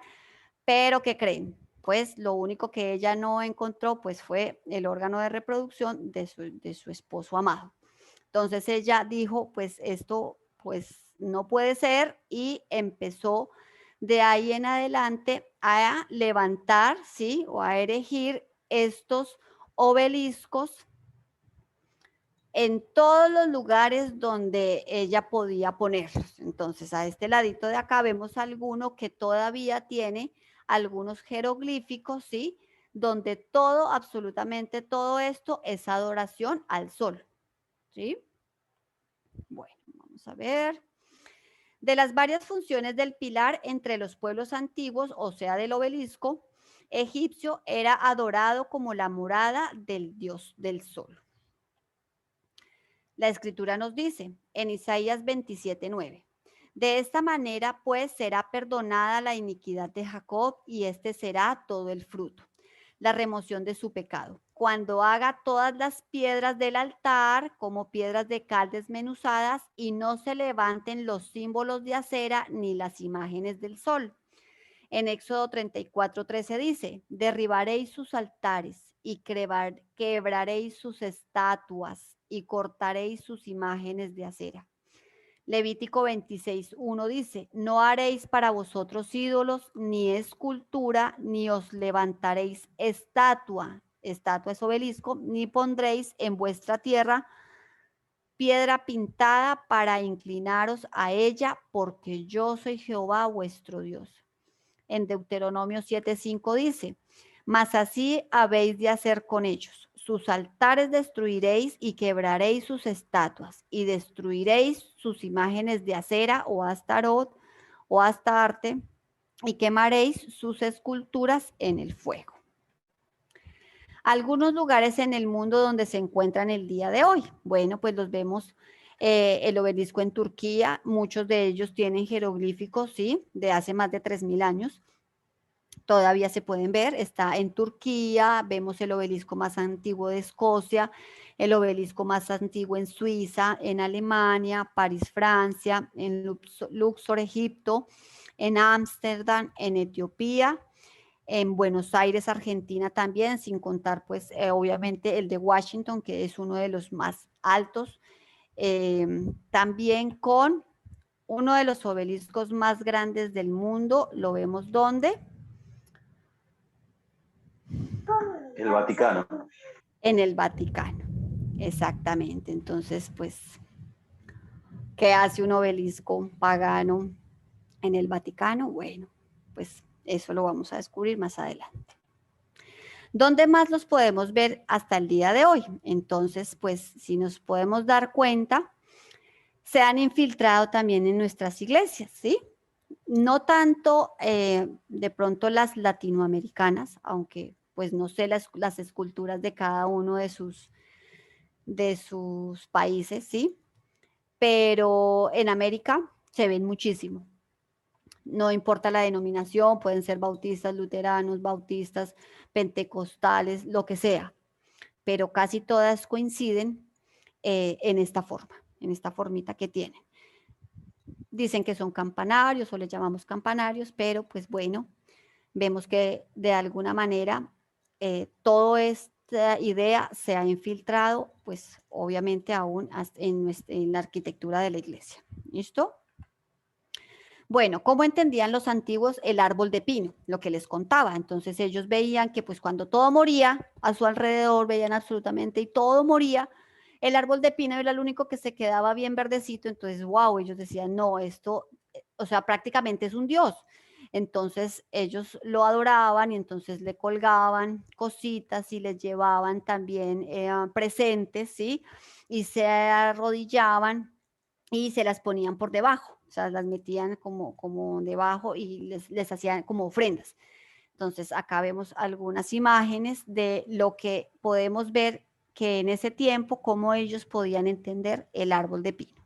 pero ¿qué creen? Pues lo único que ella no encontró pues fue el órgano de reproducción de su esposo amado. Entonces ella dijo, pues esto pues no puede ser y empezó de ahí en adelante a levantar, ¿sí? O a erigir estos obeliscos en todos los lugares donde ella podía ponerlos. Entonces, a este ladito de acá vemos alguno que todavía tiene algunos jeroglíficos, ¿sí? Donde todo, absolutamente todo esto es adoración al sol, ¿sí? Bueno, vamos a ver. De las varias funciones del pilar entre los pueblos antiguos, o sea, del obelisco egipcio, era adorado como la morada del dios del sol. La escritura nos dice en Isaías 27:9, de esta manera pues será perdonada la iniquidad de Jacob y este será todo el fruto, la remoción de su pecado. Cuando haga todas las piedras del altar como piedras de cal desmenuzadas y no se levanten los símbolos de acera ni las imágenes del sol. En Éxodo 34:13 dice, derribaréis sus altares y quebraréis sus estatuas y cortaréis sus imágenes de acera. Levítico 26:1 dice, no haréis para vosotros ídolos, ni escultura, ni os levantaréis estatua es obelisco, ni pondréis en vuestra tierra piedra pintada para inclinaros a ella, porque yo soy Jehová vuestro Dios. En Deuteronomio 7:5 dice, mas así habéis de hacer con ellos. sus altares destruiréis y quebraréis sus estatuas y destruiréis sus imágenes de acera o Astarot o Astarte y quemaréis sus esculturas en el fuego. Algunos lugares en el mundo donde se encuentran el día de hoy. Bueno, pues los vemos, el obelisco en Turquía, muchos de ellos tienen jeroglíficos, ¿sí? De hace más de 3000 años. Todavía se pueden ver, está en Turquía, vemos el obelisco más antiguo de Escocia, el obelisco más antiguo en Suiza, en Alemania, París, Francia, en Luxor, Egipto, en Ámsterdam, en Etiopía, en Buenos Aires, Argentina también, sin contar pues obviamente el de Washington, que es uno de los más altos, también con uno de los obeliscos más grandes del mundo, lo vemos ¿dónde? El Vaticano. En el Vaticano, exactamente. Entonces, pues, ¿qué hace un obelisco pagano en el Vaticano? Bueno, pues eso lo vamos a descubrir más adelante. ¿Dónde más los podemos ver hasta el día de hoy? Entonces, pues, si nos podemos dar cuenta, se han infiltrado también en nuestras iglesias, ¿sí? No tanto de pronto las latinoamericanas, aunque pues no sé las esculturas de cada uno de sus países, ¿sí? Pero en América se ven muchísimo. No importa la denominación, pueden ser bautistas, luteranos, bautistas, pentecostales, lo que sea, pero casi todas coinciden en esta forma, en esta formita que tienen. Dicen que son campanarios o les llamamos campanarios, pero pues bueno, vemos que de alguna manera toda esta idea se ha infiltrado, pues obviamente aún en la arquitectura de la iglesia. ¿Listo? Bueno, ¿cómo entendían los antiguos el árbol de pino? Lo que les contaba. Entonces ellos veían que pues cuando todo moría a su alrededor, veían absolutamente y todo moría, el árbol de pino era el único que se quedaba bien verdecito. Entonces, wow, ellos decían, no, esto, o sea, prácticamente es un dios. Entonces ellos lo adoraban y entonces le colgaban cositas y les llevaban también presentes, ¿sí? Y se arrodillaban y se las ponían por debajo, o sea, las metían como debajo y les hacían como ofrendas. Entonces acá vemos algunas imágenes de lo que podemos ver que en ese tiempo, cómo ellos podían entender el árbol de pino.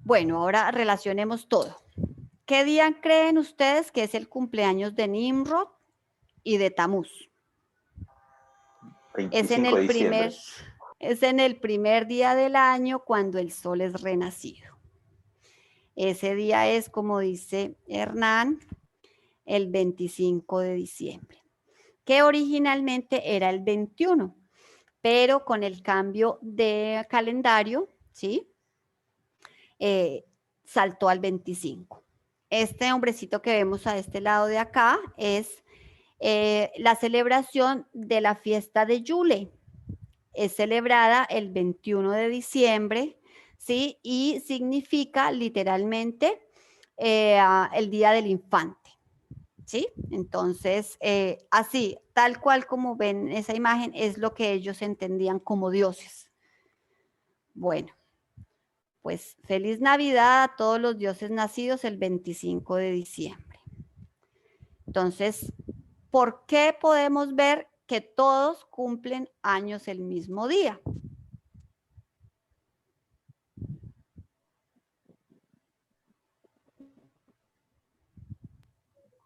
Bueno, ahora relacionemos todo. ¿Qué día creen ustedes que es el cumpleaños de Nimrod y de Tamuz? 25 de diciembre. Es en el primer día del año cuando el sol es renacido. Ese día es, como dice Hernán, el 25 de diciembre, que originalmente era el 21, pero con el cambio de calendario, ¿sí? Saltó al 25. Este hombrecito que vemos a este lado de acá es la celebración de la fiesta de Yule. Es celebrada el 21 de diciembre, ¿sí? Y significa literalmente el Día del Infante, ¿sí? Entonces, así, tal cual como ven esa imagen, es lo que ellos entendían como dioses. Bueno, pues feliz Navidad a todos los dioses nacidos el 25 de diciembre. Entonces, ¿por qué podemos ver que todos cumplen años el mismo día?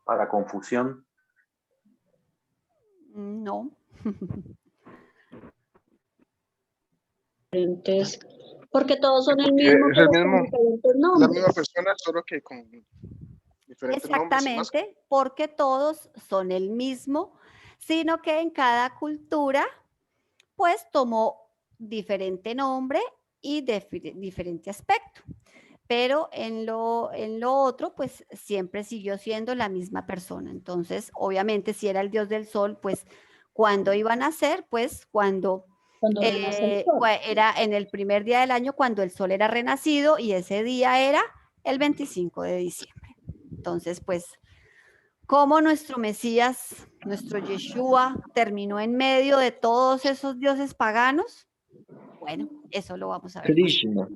Para confusión. No. Diferentes, porque todos son el mismo, Es el pero con mismo, diferentes la nombres. misma persona, solo que con diferentes nombres. Exactamente, porque todos son el mismo, sino que en cada cultura, pues tomó diferente nombre y diferente aspecto. Pero en lo otro, pues siempre siguió siendo la misma persona. Entonces, obviamente, si era el dios del sol, pues cuando iban a ser, pues cuando renace el sol. era en el primer día del año, cuando el sol era renacido, y ese día era el 25 de diciembre. Entonces, pues, ¿Cómo nuestro Mesías, nuestro Yeshua, terminó en medio de todos esos dioses paganos? Bueno, eso lo vamos a ver. Krishna,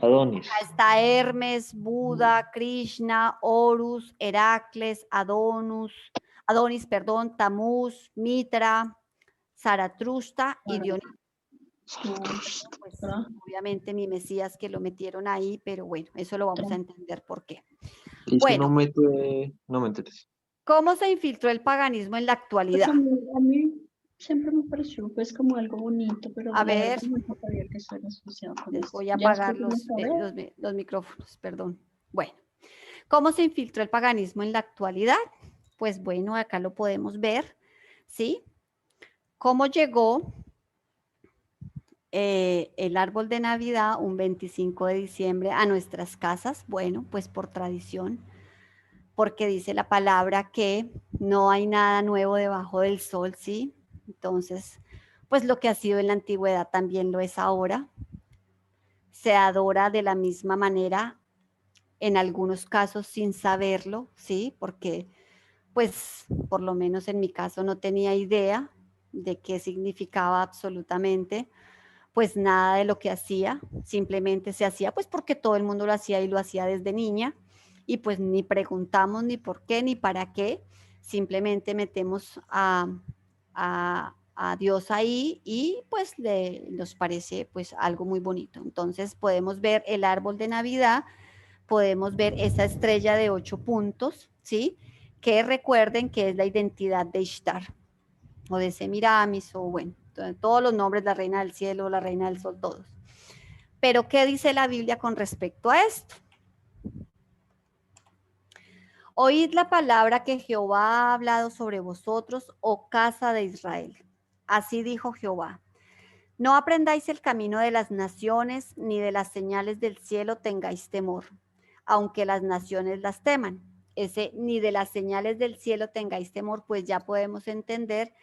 Adonis. Acá está Hermes, Buda, Krishna, Horus, Heracles, Adonis, perdón, Tamuz, Mitra, Zaratustra y Dionisio. Pues, obviamente mi Mesías que lo metieron ahí, pero bueno, eso lo vamos a entender por qué. Bueno, No me interesa. ¿cómo se infiltró el paganismo en la Pues actualidad? a mí siempre me pareció pues como algo bonito, pero A la verdad ver. no sabía que esto era asociado con Les esto. voy a Ya apagar después de saber, los micrófonos, perdón. Bueno, ¿cómo se infiltró el paganismo en la actualidad? Pues bueno, acá lo podemos ver, ¿sí? ¿Cómo llegó el árbol de Navidad un 25 de diciembre a nuestras casas? Bueno, pues por tradición, porque dice la palabra que no hay nada nuevo debajo del sol, ¿sí? Entonces, pues lo que ha sido en la antigüedad también lo es ahora. Se adora de la misma manera, en algunos casos sin saberlo, ¿sí? Porque, pues, por lo menos en mi caso no tenía idea de qué significaba absolutamente, pues nada de lo que hacía, simplemente se hacía pues porque todo el mundo lo hacía y lo hacía desde niña, y pues ni preguntamos ni por qué ni para qué, simplemente metemos a Dios ahí y pues nos parece pues algo muy bonito. Entonces podemos ver el árbol de Navidad, podemos ver esa estrella de 8 puntos, ¿sí? Que recuerden que es la identidad de Ishtar o de Semiramis o bueno, todos los nombres, la reina del cielo, la reina del sol, todos. Pero ¿qué dice la Biblia con respecto a esto? Oíd la palabra que Jehová ha hablado sobre vosotros, oh casa de Israel. Así dijo Jehová. No aprendáis el camino de las naciones, ni de las señales del cielo tengáis temor, aunque las naciones las teman. Ese ni de las señales del cielo tengáis temor, pues ya podemos entender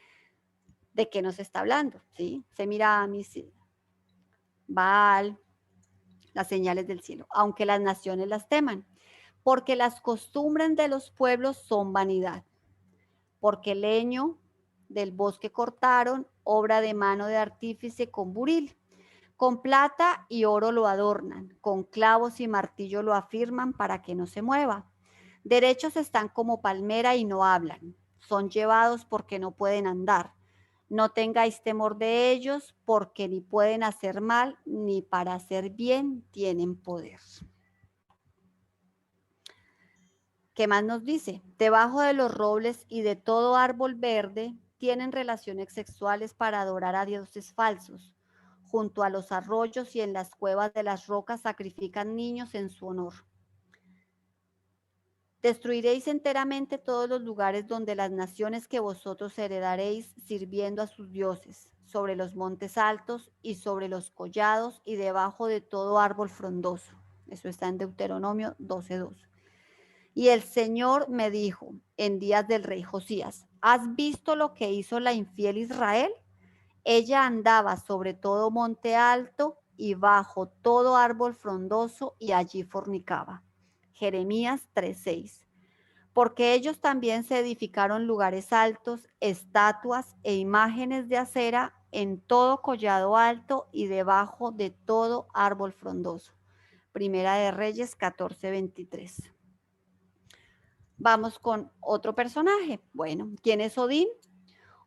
de qué nos está hablando, ¿sí? Semiramis, Baal, las señales del cielo, aunque las naciones las teman, porque las costumbres de los pueblos son vanidad, porque leño del bosque cortaron, obra de mano de artífice con buril. Con plata y oro lo adornan, con clavos y martillo lo afirman para que no se mueva. Derechos están como palmera y no hablan, son llevados porque no pueden andar. No tengáis temor de ellos, porque ni pueden hacer mal, ni para hacer bien tienen poder. ¿Qué más nos dice? Debajo de los robles y de todo árbol verde tienen relaciones sexuales para adorar a dioses falsos. Junto a los arroyos y en las cuevas de las rocas sacrifican niños en su honor. Destruiréis enteramente todos los lugares donde las naciones que vosotros heredaréis sirviendo a sus dioses, sobre los montes altos y sobre los collados y debajo de todo árbol frondoso. Eso está en Deuteronomio 12:2. Y el Señor me dijo en días del rey Josías, ¿has visto lo que hizo la infiel Israel? Ella andaba sobre todo monte alto y bajo todo árbol frondoso y allí fornicaba. Jeremías 3:6. Porque ellos también se edificaron lugares altos, estatuas e imágenes de acera en todo collado alto y debajo de todo árbol frondoso. Primera de Reyes 14:23. Vamos con otro personaje. Bueno, ¿quién es Odín?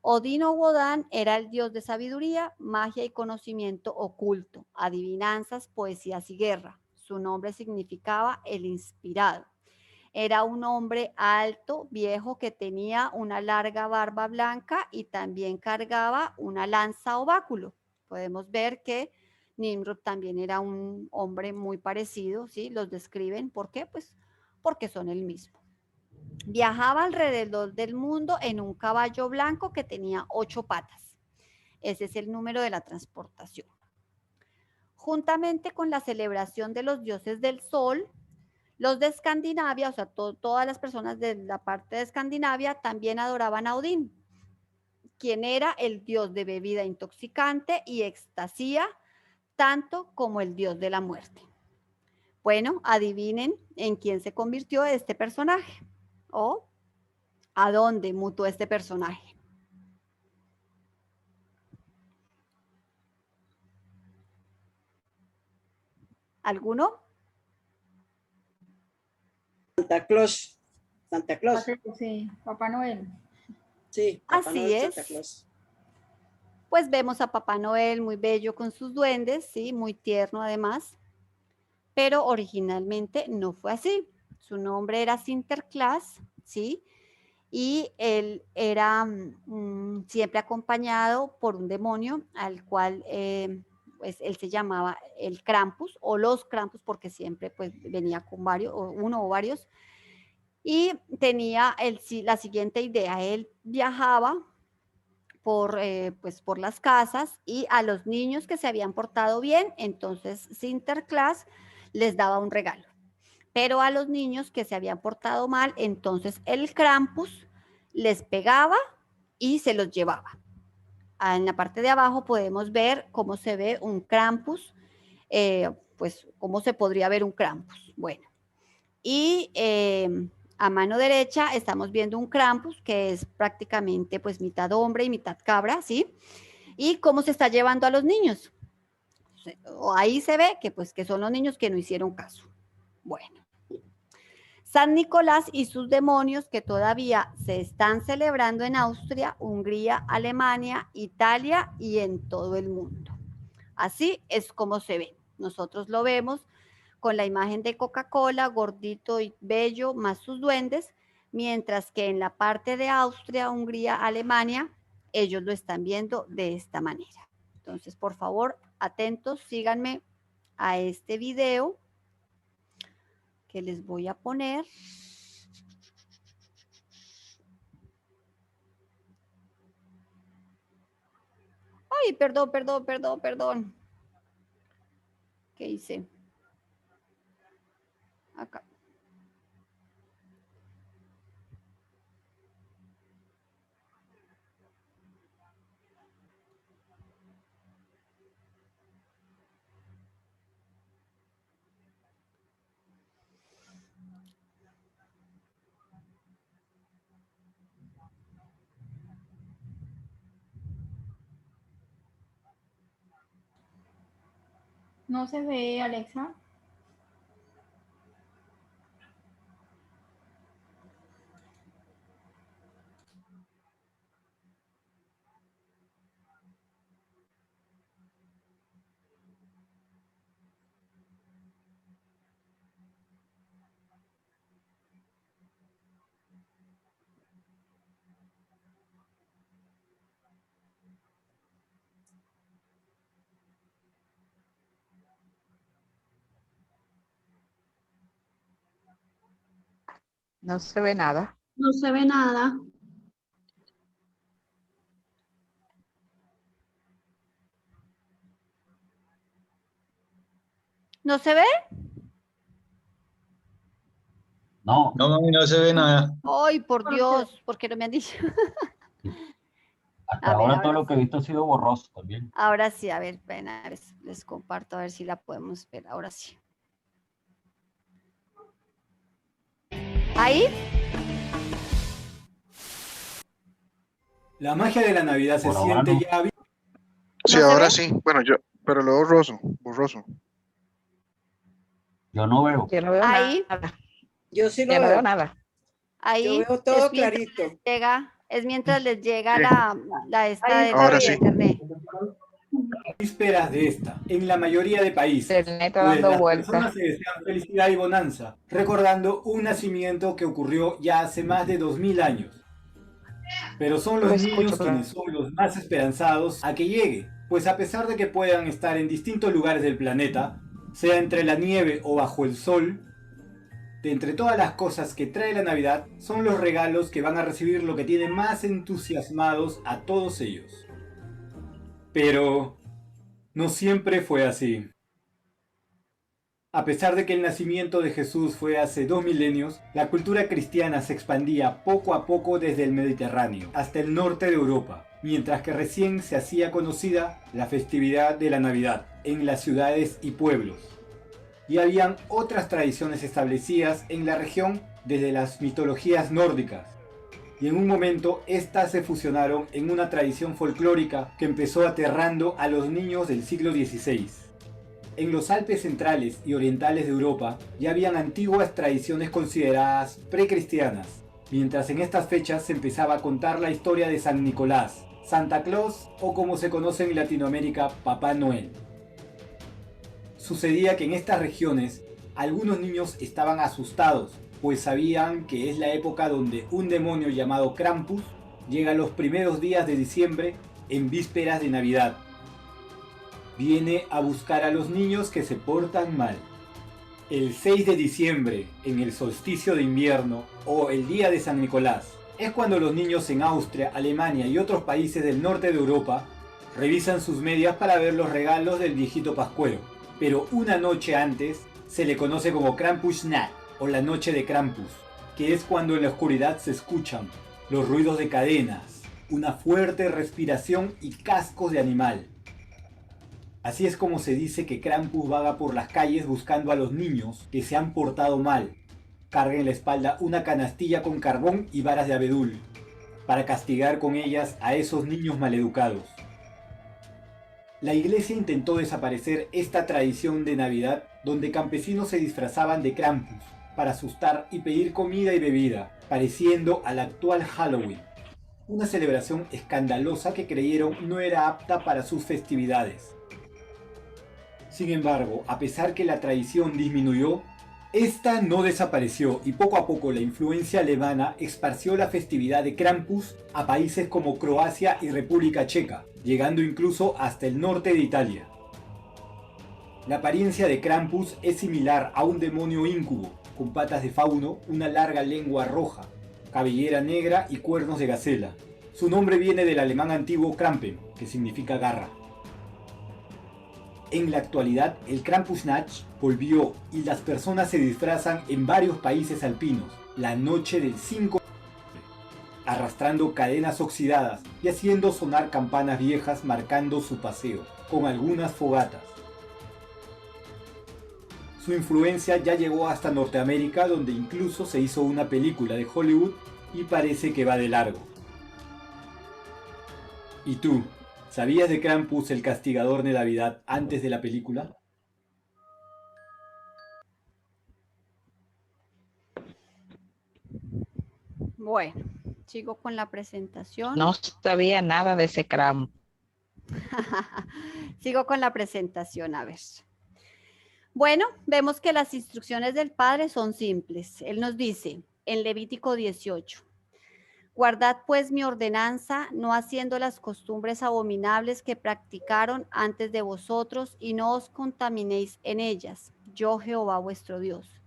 Odín o Wodan era el dios de sabiduría, magia y conocimiento oculto, adivinanzas, poesías y guerra. Su nombre significaba el inspirado. Era un hombre alto, viejo, que tenía una larga barba blanca y también cargaba una lanza o báculo. Podemos ver que Nimrod también era un hombre muy parecido, ¿sí? Los describen. ¿Por qué? Pues porque son el mismo. Viajaba alrededor del mundo en un caballo blanco que tenía 8 patas. Ese es el número de la transportación. Juntamente con la celebración de los dioses del sol, los de Escandinavia, o sea, todas las personas de la parte de Escandinavia también adoraban a Odín, quien era el dios de bebida intoxicante y extasía, tanto como el dios de la muerte. Bueno, adivinen en quién se convirtió este personaje. ¿A dónde mutó este personaje? ¿Alguno? Santa Claus. Santa Claus. Sí, Papá Noel. Sí, Papá Así Noel, Santa es. Claus. Pues vemos a Papá Noel muy bello con sus duendes, ¿sí? Muy tierno además, pero originalmente no fue así. Su nombre era Sinterklaas, ¿sí? Y él era siempre acompañado por un demonio al cual pues él se llamaba el Krampus o los Krampus porque siempre pues venía con varios, o uno o varios, y tenía la siguiente idea, él viajaba pues por las casas y a los niños que se habían portado bien, entonces Sinterklaas les daba un regalo. Pero a los niños que se habían portado mal, entonces el Krampus les pegaba y se los llevaba. En la parte de abajo podemos ver cómo se ve un Krampus, pues cómo se podría ver un Krampus. Bueno, y a mano derecha estamos viendo un Krampus que es prácticamente pues mitad hombre y mitad cabra, ¿sí? Y cómo se está llevando a los niños. Ahí se ve que pues que son los niños que no hicieron caso. Bueno. San Nicolás y sus demonios que todavía se están celebrando en Austria, Hungría, Alemania, Italia y en todo el mundo. Así es como se ve. Nosotros lo vemos con la imagen de Coca-Cola, gordito y bello, más sus duendes, mientras que en la parte de Austria, Hungría, Alemania, ellos lo están viendo de esta manera. Entonces, por favor, atentos, síganme a este video que les voy a poner. Ay, perdón. ¿Qué hice? Acá. No se ve, Alexa. No se ve nada. No se ve nada. ¿No se ve? No, No, mami, no se ve nada. Ay, por Dios, ¿por qué no me han dicho? hasta A ver, ahora ahora todo lo que he visto ha sido borroso también. Ahora sí, a ver, ven, a ver, les comparto a ver si la podemos ver. Ahora sí. ¿Ahí? La magia de la Navidad se Por ahora siente no. ya. Sí, ¿No se ahora ve? sí. Bueno, pero lo borroso. Yo no veo. Yo no veo Ahí. nada. Yo sí lo Yo no veo. veo nada. Ahí Yo veo es todo mientras clarito. les llega, es mientras les llega Sí. la esta Ahí de está Ahora la sí. internet. Vísperas de esta, en la mayoría de países, El neto pues dando las vueltas. personas se desean felicidad y bonanza, recordando un nacimiento que ocurrió ya hace más de 2000 años. Pero son Lo los escucho, niños claro. quienes son los más esperanzados a que llegue, pues a pesar de que puedan estar en distintos lugares del planeta, sea entre la nieve o bajo el sol, de entre todas las cosas que trae la Navidad, son los regalos que van a recibir lo que tiene más entusiasmados a todos ellos. Pero no siempre fue así. A pesar de que el nacimiento de Jesús fue hace 2 milenios, la cultura cristiana se expandía poco a poco desde el Mediterráneo hasta el norte de Europa, mientras que recién se hacía conocida la festividad de la Navidad en las ciudades y pueblos. Y habían otras tradiciones establecidas en la región desde las mitologías nórdicas, y en un momento estas se fusionaron en una tradición folclórica que empezó aterrando a los niños del siglo XVI. En los Alpes centrales y orientales de Europa ya habían antiguas tradiciones consideradas precristianas, mientras en estas fechas se empezaba a contar la historia de San Nicolás, Santa Claus o como se conoce en Latinoamérica, Papá Noel. Sucedía que en estas regiones algunos niños estaban asustados, pues sabían que es la época donde un demonio llamado Krampus llega los primeros días de diciembre en vísperas de Navidad. Viene a buscar a los niños que se portan mal. El 6 de diciembre, en el solsticio de invierno o el día de San Nicolás, es cuando los niños en Austria, Alemania y otros países del norte de Europa revisan sus medias para ver los regalos del viejito pascuero. Pero una noche antes se le conoce como Krampusnacht o la noche de Krampus, que es cuando en la oscuridad se escuchan los ruidos de cadenas, una fuerte respiración y cascos de animal. Así es como se dice que Krampus vaga por las calles buscando a los niños que se han portado mal. Carga en la espalda una canastilla con carbón y varas de abedul, para castigar con ellas a esos niños maleducados. La iglesia intentó desaparecer esta tradición de Navidad donde campesinos se disfrazaban de Krampus para asustar y pedir comida y bebida, pareciendo al actual Halloween, una celebración escandalosa que creyeron no era apta para sus festividades. Sin embargo, a pesar que la tradición disminuyó, esta no desapareció y poco a poco la influencia alemana esparció la festividad de Krampus a países como Croacia y República Checa, llegando incluso hasta el norte de Italia. La apariencia de Krampus es similar a un demonio íncubo, con patas de fauno, una larga lengua roja, cabellera negra y cuernos de gacela. Su nombre viene del alemán antiguo Krampen, que significa garra. En la actualidad, el Krampusnacht volvió y las personas se disfrazan en varios países alpinos, la noche del 5 arrastrando cadenas oxidadas y haciendo sonar campanas viejas marcando su paseo, con algunas fogatas. Su influencia ya llegó hasta Norteamérica, donde incluso se hizo una película de Hollywood y parece que va de largo. ¿Y tú? ¿Sabías de Krampus, el castigador de Navidad, antes de la película? Bueno, sigo con la presentación. No sabía nada de ese Krampus. Sigo con la presentación, a ver. Bueno, vemos que las instrucciones del Padre son simples. Él nos dice en Levítico 18, guardad pues mi ordenanza, no haciendo las costumbres abominables que practicaron antes de vosotros, y no os contaminéis en ellas, yo Jehová vuestro Dios.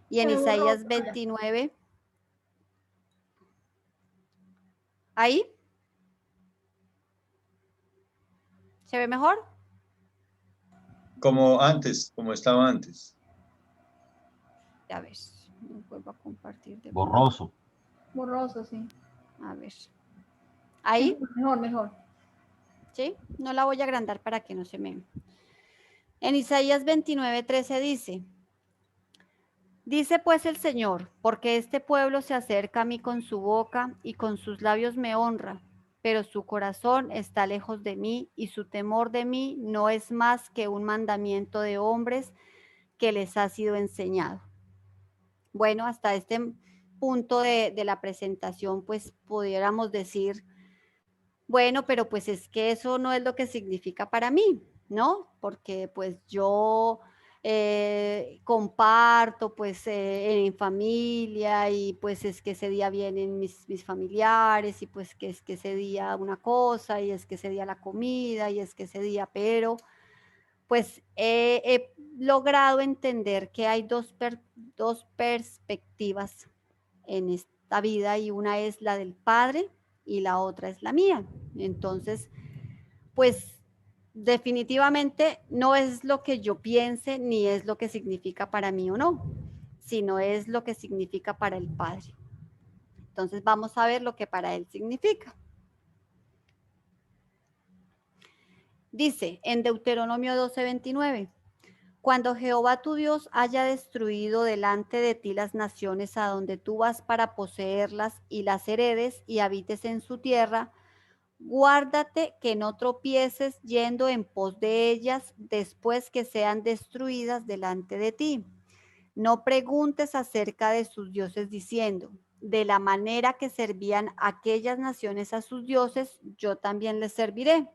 Y en Isaías 29, ¿ahí? ¿Se ve mejor? Como antes, como estaba antes. A ver, vuelvo a compartir. Borroso. Borroso, sí. A ver. ¿Ahí? Mejor, mejor. ¿Sí? No la voy a agrandar para que no se me... En Isaías 29:13 dice pues el Señor, porque este pueblo se acerca a mí con su boca y con sus labios me honra, pero su corazón está lejos de mí y su temor de mí no es más que un mandamiento de hombres que les ha sido enseñado. Bueno, hasta este punto de la presentación, pues pudiéramos decir, bueno, pero pues es que eso no es lo que significa para mí, ¿no? Porque pues yo comparto pues en familia y pues es que ese día vienen mis familiares y pues que es que ese día una cosa y es que ese día la comida y es que ese día, pero pues he logrado entender que hay dos perspectivas en esta vida y una es la del Padre y la otra es la mía. Entonces, pues definitivamente no es lo que yo piense ni es lo que significa para mí o no, sino es lo que significa para el Padre. Entonces vamos a ver lo que para Él significa. Dice en Deuteronomio 12:29, Cuando Jehová tu Dios haya destruido delante de ti las naciones a donde tú vas para poseerlas y las heredes y habites en su tierra, guárdate que no tropieces yendo en pos de ellas después que sean destruidas delante de ti. No preguntes acerca de sus dioses diciendo, de la manera que servían aquellas naciones a sus dioses, yo también les serviré.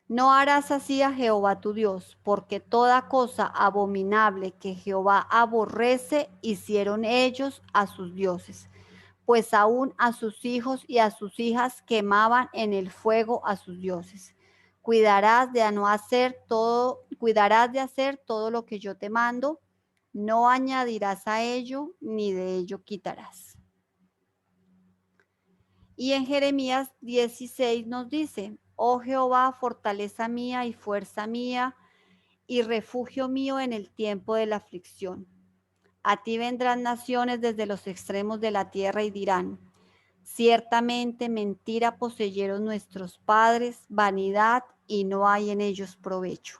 No harás así a Jehová tu Dios, porque toda cosa abominable que Jehová aborrece hicieron ellos a sus dioses, pues aún a sus hijos y a sus hijas quemaban en el fuego a sus dioses. Cuidarás de hacer todo lo que yo te mando, no añadirás a ello, ni de ello quitarás. Y en Jeremías 16 nos dice, oh Jehová, fortaleza mía y fuerza mía y refugio mío en el tiempo de la aflicción. A ti vendrán naciones desde los extremos de la tierra y dirán, ciertamente mentira poseyeron nuestros padres, vanidad, y no hay en ellos provecho.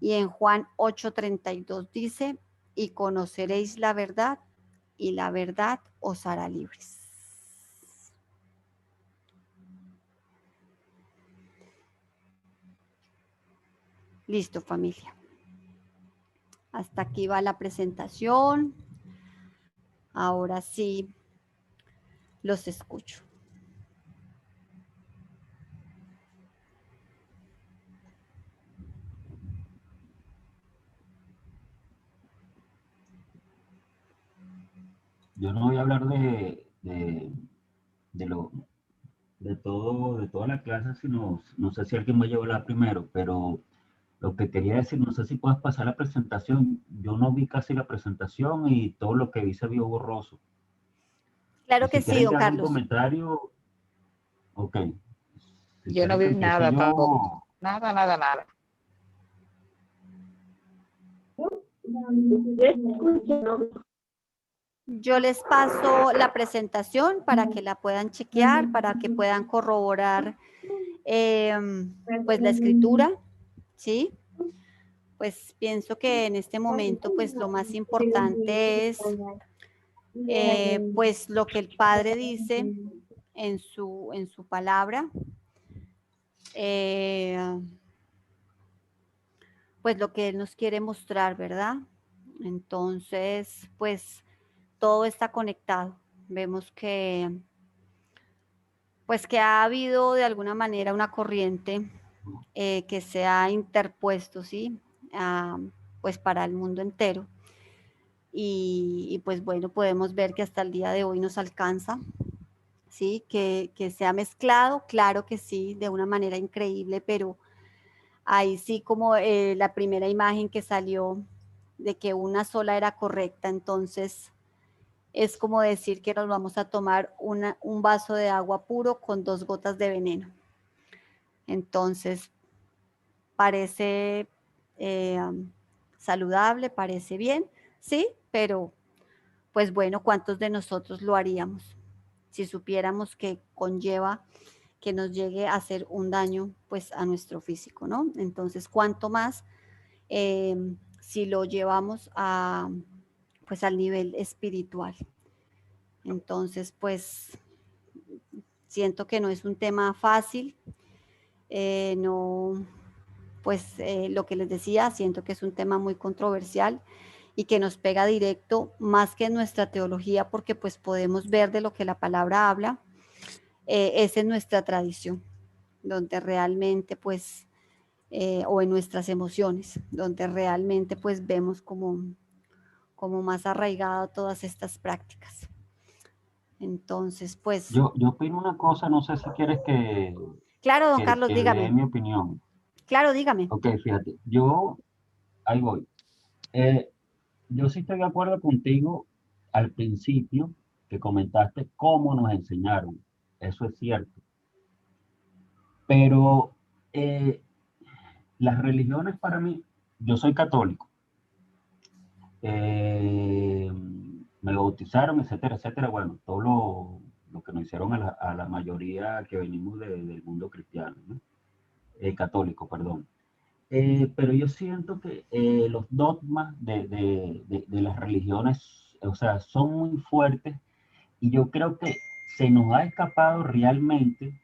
Y en Juan 8:32 dice, y conoceréis la verdad, y la verdad os hará libres. Listo, familia. Hasta aquí va la presentación. Ahora sí, los escucho. Yo no voy a hablar de toda la clase, sino, no sé si alguien va a llevarla primero, pero lo que quería decir, no sé si puedes pasar la presentación. Yo no vi casi la presentación y todo lo que vi se vio borroso. Claro que sí, don Carlos. Un comentario, ok. Yo no vi nada tampoco. Nada. Yo les paso la presentación para que la puedan chequear, para que puedan corroborar pues la escritura, ¿sí? Pues pienso que en este momento pues lo más importante es pues lo que el Padre dice en su palabra, pues lo que Él nos quiere mostrar, ¿verdad? Entonces, pues todo está conectado. Vemos que, pues que ha habido de alguna manera una corriente que se ha interpuesto, ¿sí? Pues para el mundo entero. Y pues bueno, podemos ver que hasta el día de hoy nos alcanza, ¿sí? Que se ha mezclado, claro que sí, de una manera increíble, pero ahí sí como la primera imagen que salió de que una sola era correcta, entonces es como decir que nos vamos a tomar un vaso de agua puro con 2 gotas de veneno. Entonces, parece saludable, parece bien, sí, pero pues bueno, ¿cuántos de nosotros lo haríamos? Si supiéramos que conlleva que nos llegue a hacer un daño pues a nuestro físico, ¿no? Entonces, ¿cuánto más si lo llevamos pues al nivel espiritual? Entonces, pues siento que no es un tema fácil, no, pues lo que les decía, siento que es un tema muy controversial y que nos pega directo más que en nuestra teología, porque pues podemos ver de lo que la palabra habla, es en nuestra tradición, donde realmente pues, o en nuestras emociones, donde realmente pues vemos como más arraigado todas estas prácticas. Entonces, pues... Yo opino una cosa, no sé si quieres que... Claro, don Carlos, dígame. Dé mi opinión. Claro, dígame. Ok, fíjate, ahí voy. Yo sí estoy de acuerdo contigo al principio que comentaste cómo nos enseñaron. Eso es cierto. Pero las religiones para mí, yo soy católico. Me bautizaron, etcétera, etcétera. Bueno, todo lo que nos hicieron a la mayoría que venimos del mundo cristiano, ¿no? Católico, perdón. pero yo siento que los dogmas de las religiones, o sea, son muy fuertes y yo creo que se nos ha escapado realmente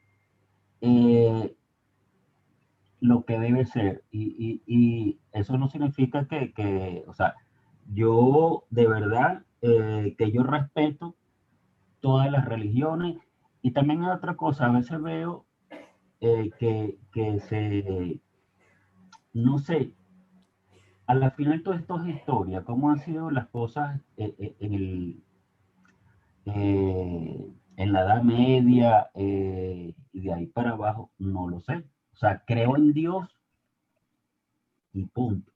lo que debe ser. Y eso no significa o sea, yo de verdad que yo respeto todas las religiones y también hay otra cosa, a veces veo que no sé, a la final todo esto es historia, cómo han sido las cosas en la Edad Media y de ahí para abajo, no lo sé. O sea, creo en Dios y punto.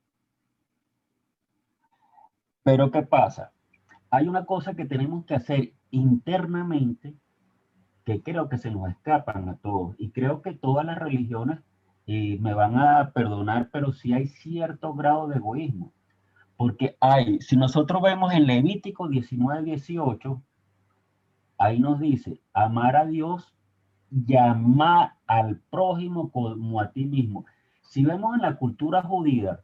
Pero ¿qué pasa? Hay una cosa que tenemos que hacer internamente que creo que se nos escapan a todos. Y creo que todas las religiones, y me van a perdonar, pero sí hay cierto grado de egoísmo. Porque si nosotros vemos en Levítico 19:18, ahí nos dice, amar a Dios y amar al prójimo como a ti mismo. Si vemos en la cultura judía,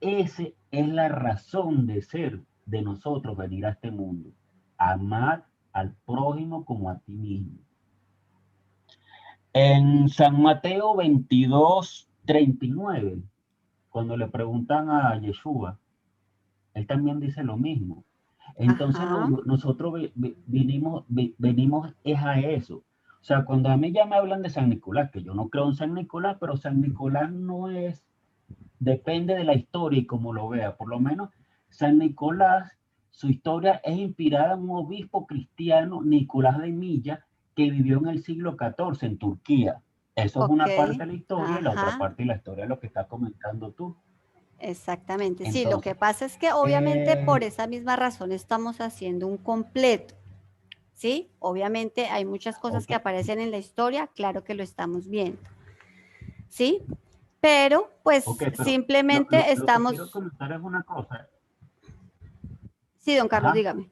esa es la razón de ser de nosotros venir a este mundo. Amar al prójimo como a ti mismo. En San Mateo 22:39, cuando le preguntan a Yeshua, él también dice lo mismo. Entonces nosotros venimos es a eso. O sea, cuando a mí ya me hablan de San Nicolás, que yo no creo en San Nicolás, pero San Nicolás no es, depende de la historia y cómo lo vea. Por lo menos San Nicolás, su historia es inspirada en un obispo cristiano, Nicolás de Milla, que vivió en el siglo XIV en Turquía. Eso es una parte de la historia y la otra parte de la historia es lo que estás comentando tú. Exactamente, Entonces, sí, lo que pasa es que obviamente por esa misma razón estamos haciendo un completo, ¿sí? Obviamente hay muchas cosas que aparecen en la historia, claro que lo estamos viendo, ¿sí? Pero pues pero simplemente estamos... Lo que quiero comentar es una cosa. Sí, don Carlos, dígame.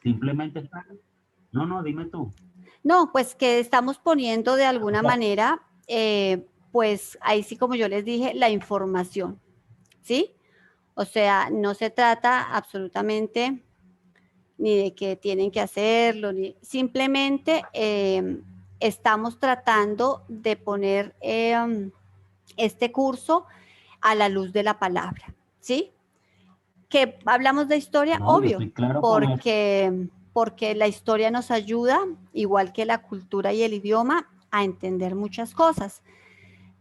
Simplemente está... No, dime tú. No, pues que estamos poniendo de alguna manera, pues ahí sí como yo les dije, la información, ¿sí? O sea, no se trata absolutamente ni de que tienen que hacerlo, simplemente estamos tratando de poner este curso a la luz de la palabra, ¿sí? Que hablamos de historia, obvio, claro porque la historia nos ayuda, igual que la cultura y el idioma, a entender muchas cosas,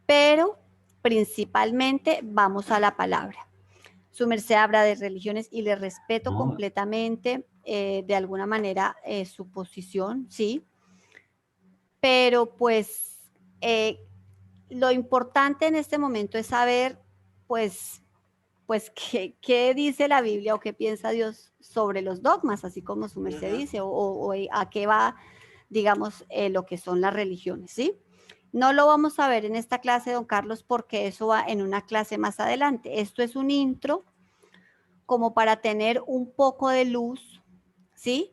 pero principalmente vamos a la palabra. Su merced habla de religiones y le respeto completamente, de alguna manera, su posición, ¿sí? Pero pues lo importante en este momento es saber, pues qué dice la Biblia o qué piensa Dios sobre los dogmas, así como su merced dice, o a qué va, digamos, lo que son las religiones, ¿sí? No lo vamos a ver en esta clase, don Carlos, porque eso va en una clase más adelante. Esto es un intro como para tener un poco de luz, ¿sí?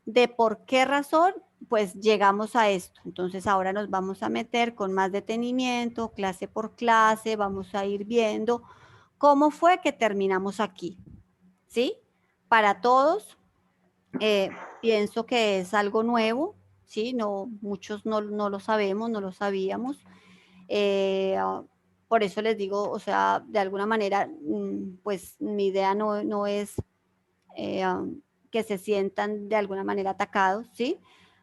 De por qué razón, pues llegamos a esto. Entonces ahora nos vamos a meter con más detenimiento, clase por clase, vamos a ir viendo cómo fue que terminamos aquí, ¿sí? Para todos, pienso que es algo nuevo, ¿sí? No, muchos no lo sabemos, no lo sabíamos. Por eso les digo, o sea, de alguna manera, pues mi idea no es que se sientan de alguna manera atacados, ¿sí?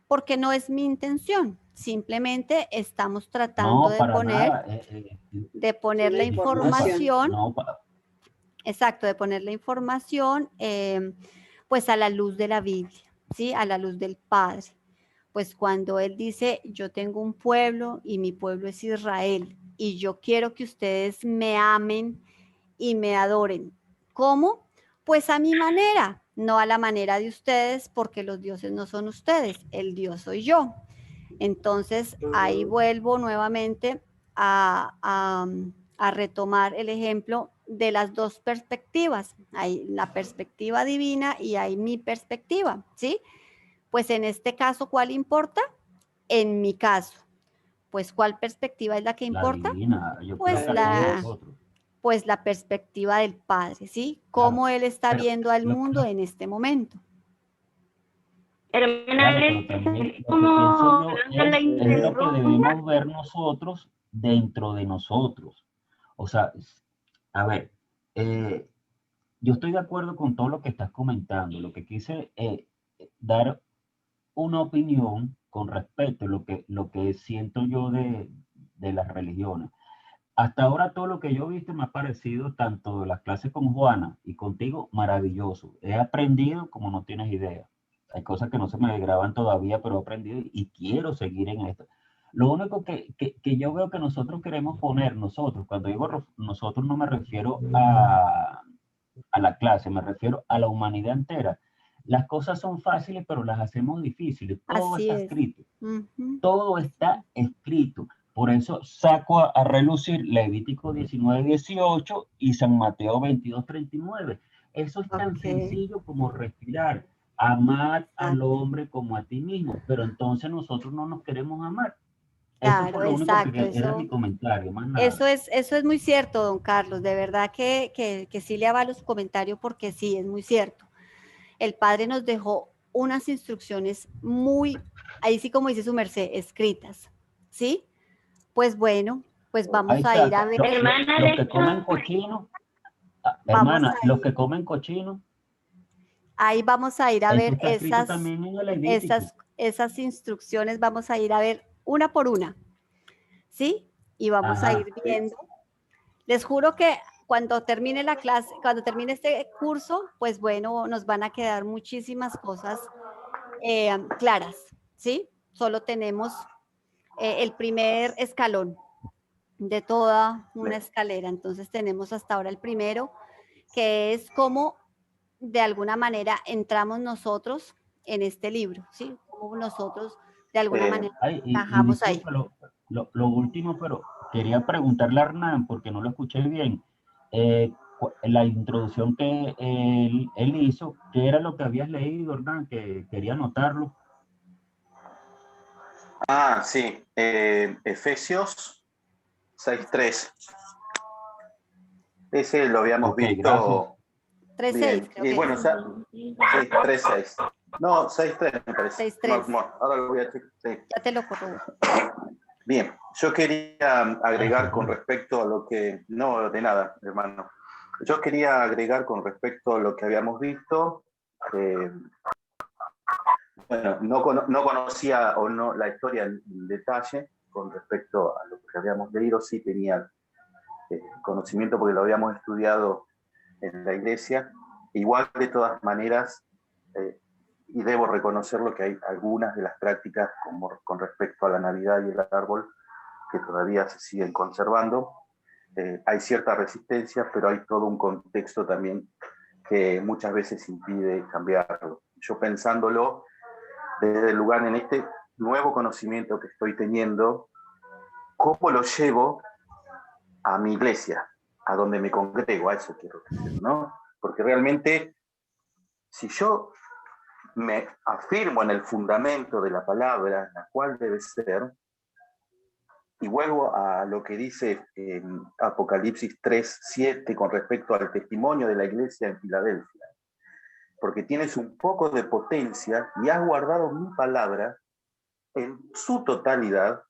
Porque no es mi intención, simplemente estamos tratando de poner la información, exacto, de poner la información, pues a la luz de la Biblia, ¿sí? A la luz del Padre. Pues cuando Él dice, yo tengo un pueblo y mi pueblo es Israel, y yo quiero que ustedes me amen y me adoren. ¿Cómo? Pues a mi manera, no a la manera de ustedes, porque los dioses no son ustedes, el Dios soy yo. Entonces, ahí vuelvo nuevamente a retomar el ejemplo de las dos perspectivas. Hay la perspectiva divina y hay mi perspectiva, ¿sí? Pues en este caso, ¿cuál importa? En mi caso, Pues, ¿cuál perspectiva es la que La importa? divina, yo Pues creo que la de la, nosotros. pues la perspectiva del Padre, ¿sí? Claro, Cómo Él está pero viendo al lo, mundo en este momento. claro, pero también lo que como pienso yo la es lo que interrumpa. debemos ver nosotros dentro de nosotros. O sea, a ver, yo estoy de acuerdo con todo lo que estás comentando. Lo que quise dar una opinión con respecto a lo que siento yo de las religiones. Hasta ahora todo lo que yo he visto me ha parecido, tanto de las clases con Juana y contigo, maravilloso. He aprendido como no tienes idea. Hay cosas que no se me graban todavía, pero he aprendido y quiero seguir en esto. Lo único que yo veo que nosotros queremos poner, nosotros, cuando digo nosotros no me refiero a la clase, me refiero a la humanidad entera. Las cosas son fáciles, pero las hacemos difíciles. Todo Así está es. escrito. Ujú. Todo está escrito. Por eso saco a relucir Levítico 19:18 y San Mateo 22:39. Eso es tan Ok, sencillo como respirar. Amar al exacto. hombre como a ti mismo, pero entonces nosotros no nos queremos amar. Eso fue Claro, lo único exacto. que era mi comentario, más nada. Eso es muy cierto, don Carlos. De verdad que sí le avalo su comentario porque sí, es muy cierto. El Padre nos dejó unas instrucciones muy, ahí sí como dice su merced, escritas, ¿sí? Pues bueno, pues Ahí vamos a ir está. a ver, Hermana, Los de que hecho, comen cochino, vamos hermana, a los ir, que comen cochino, ahí vamos a ir a eso ver está escrito también en el Levítico. esas instrucciones, vamos a ir a ver una por una, ¿sí? Y vamos a Ajá. ir viendo. Les juro que cuando termine la clase, cuando termine este curso, pues bueno, nos van a quedar muchísimas cosas claras, ¿sí? Solo tenemos el primer escalón de toda una escalera. Entonces tenemos hasta ahora el primero, que es cómo de alguna manera entramos nosotros en este libro, ¿sí? Cómo nosotros de alguna manera Ay, y encajamos ahí. disculpa, lo último, pero quería preguntarle a Hernán, porque no lo escuché bien, la introducción que él hizo, ¿qué era lo que habías leído, Hernán? Que quería anotarlo. Ah, sí. Efesios 6:3. Ese lo habíamos Ok, gracias. visto 3.6 bien. creo Y que bueno, es. o sea, 3:6. No, 6:3 me parece. 6.3. No, ahora lo voy a checar. Sí. Ya te lo corrobo. Bien, yo quería agregar Gracias, con Hernán. respecto a lo que... No, de nada, hermano. Yo quería agregar con respecto a lo que habíamos visto. Bueno, no conocía o no la historia en detalle con respecto a lo que habíamos leído. Sí tenía conocimiento porque lo habíamos estudiado en la iglesia. Igual, de todas maneras, y debo reconocerlo, que hay algunas de las prácticas como con respecto a la Navidad y el árbol que todavía se siguen conservando. Hay cierta resistencia, pero hay todo un contexto también que muchas veces impide cambiarlo. Yo pensándolo desde el lugar en este nuevo conocimiento que estoy teniendo, ¿cómo lo llevo a mi iglesia, a donde me congrego? A eso quiero decir, ¿no? Porque realmente, si yo me afirmo en el fundamento de la palabra, la cual debe ser, y vuelvo a lo que dice en Apocalipsis 3:7 con respecto al testimonio de la iglesia en Filadelfia, porque tienes un poco de potencia y has guardado mi palabra en su totalidad,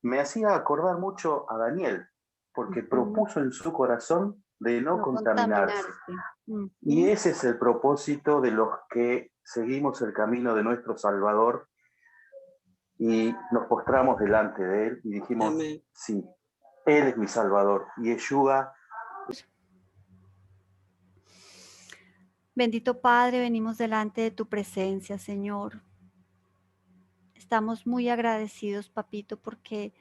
me hacía acordar mucho a Daniel, porque propuso en su corazón de no contaminarse. Y ese es el propósito de los que seguimos el camino de nuestro Salvador y nos postramos delante de Él y dijimos, Amén. sí, Él es mi Salvador. Y Yeshua. Bendito Padre, venimos delante de tu presencia, Señor. Estamos muy agradecidos, papito, porque,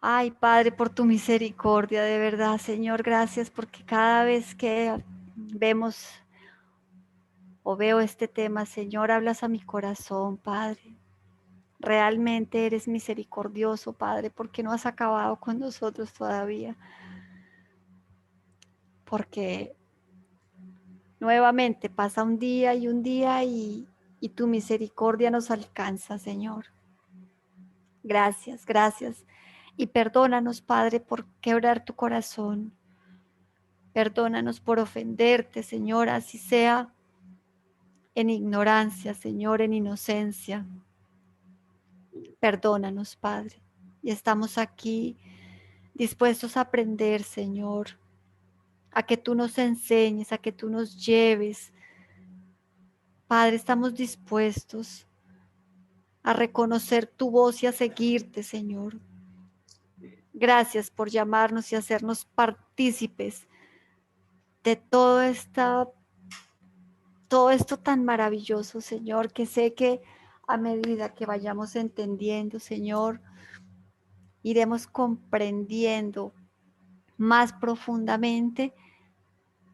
ay, Padre, por tu misericordia, de verdad, Señor, gracias, porque cada vez que vemos o veo este tema, Señor, hablas a mi corazón, Padre. Realmente eres misericordioso, Padre, porque no has acabado con nosotros todavía. Porque nuevamente pasa un día y tu misericordia nos alcanza, Señor. Gracias, gracias. Y perdónanos, Padre, por quebrar tu corazón. Perdónanos por ofenderte, Señor, así sea en ignorancia, Señor, en inocencia. Perdónanos, Padre. Y estamos aquí dispuestos a aprender, Señor, a que tú nos enseñes, a que tú nos lleves. Padre, estamos dispuestos a reconocer tu voz y a seguirte, Señor. Gracias por llamarnos y hacernos partícipes de todo esto tan maravilloso, Señor, que sé que a medida que vayamos entendiendo, Señor, iremos comprendiendo más profundamente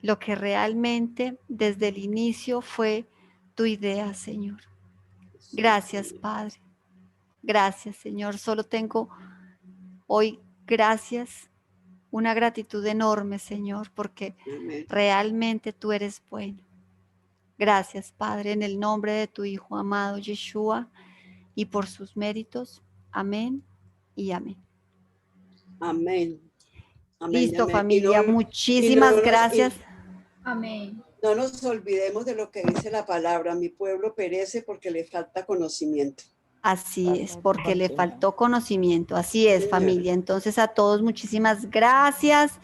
lo que realmente desde el inicio fue tu idea, Señor. Gracias, Padre. Gracias, Señor. Solo tengo hoy gracias, una gratitud enorme, Señor, porque realmente tú eres bueno. Gracias, Padre, en el nombre de tu Hijo amado Yeshua y por sus méritos. Amén y amén. Amén. Amén, Listo, amén. familia, muchísimas gracias. Amén. No nos olvidemos de lo que dice la palabra. Mi pueblo perece porque le falta conocimiento. Así es, porque le faltó conocimiento. Así es, familia. Entonces, a todos muchísimas gracias.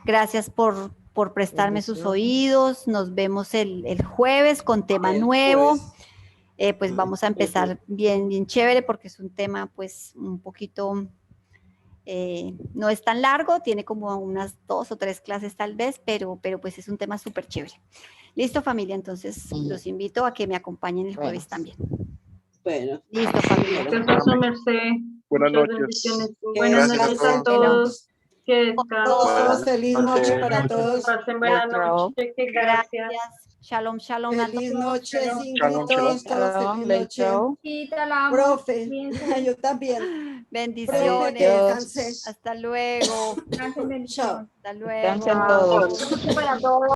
Gracias por prestarme sus oídos. Nos vemos el jueves con tema nuevo. Pues vamos a empezar bien chévere porque es un tema pues un poquito, no es tan largo, tiene como unas 2 o 3 clases tal vez, pero pues es un tema súper chévere. Listo, familia, entonces los invito a que me acompañen el jueves también. Bueno. Listo, familia. Gracias, su merced. Buenas Muchas noches. bendiciones. Buenas Gracias noches a todos. Que descansen. Todos, feliz noche para todos. Pasen buena noche. Que gracias. Shalom, shalom. a Feliz todos. noche, Shalom. Ingrid, todos, feliz noche. Profe, yo también. Bendiciones. Profe, descansé. Hasta luego. Chao. Hasta luego. Descansen todos. Para todos.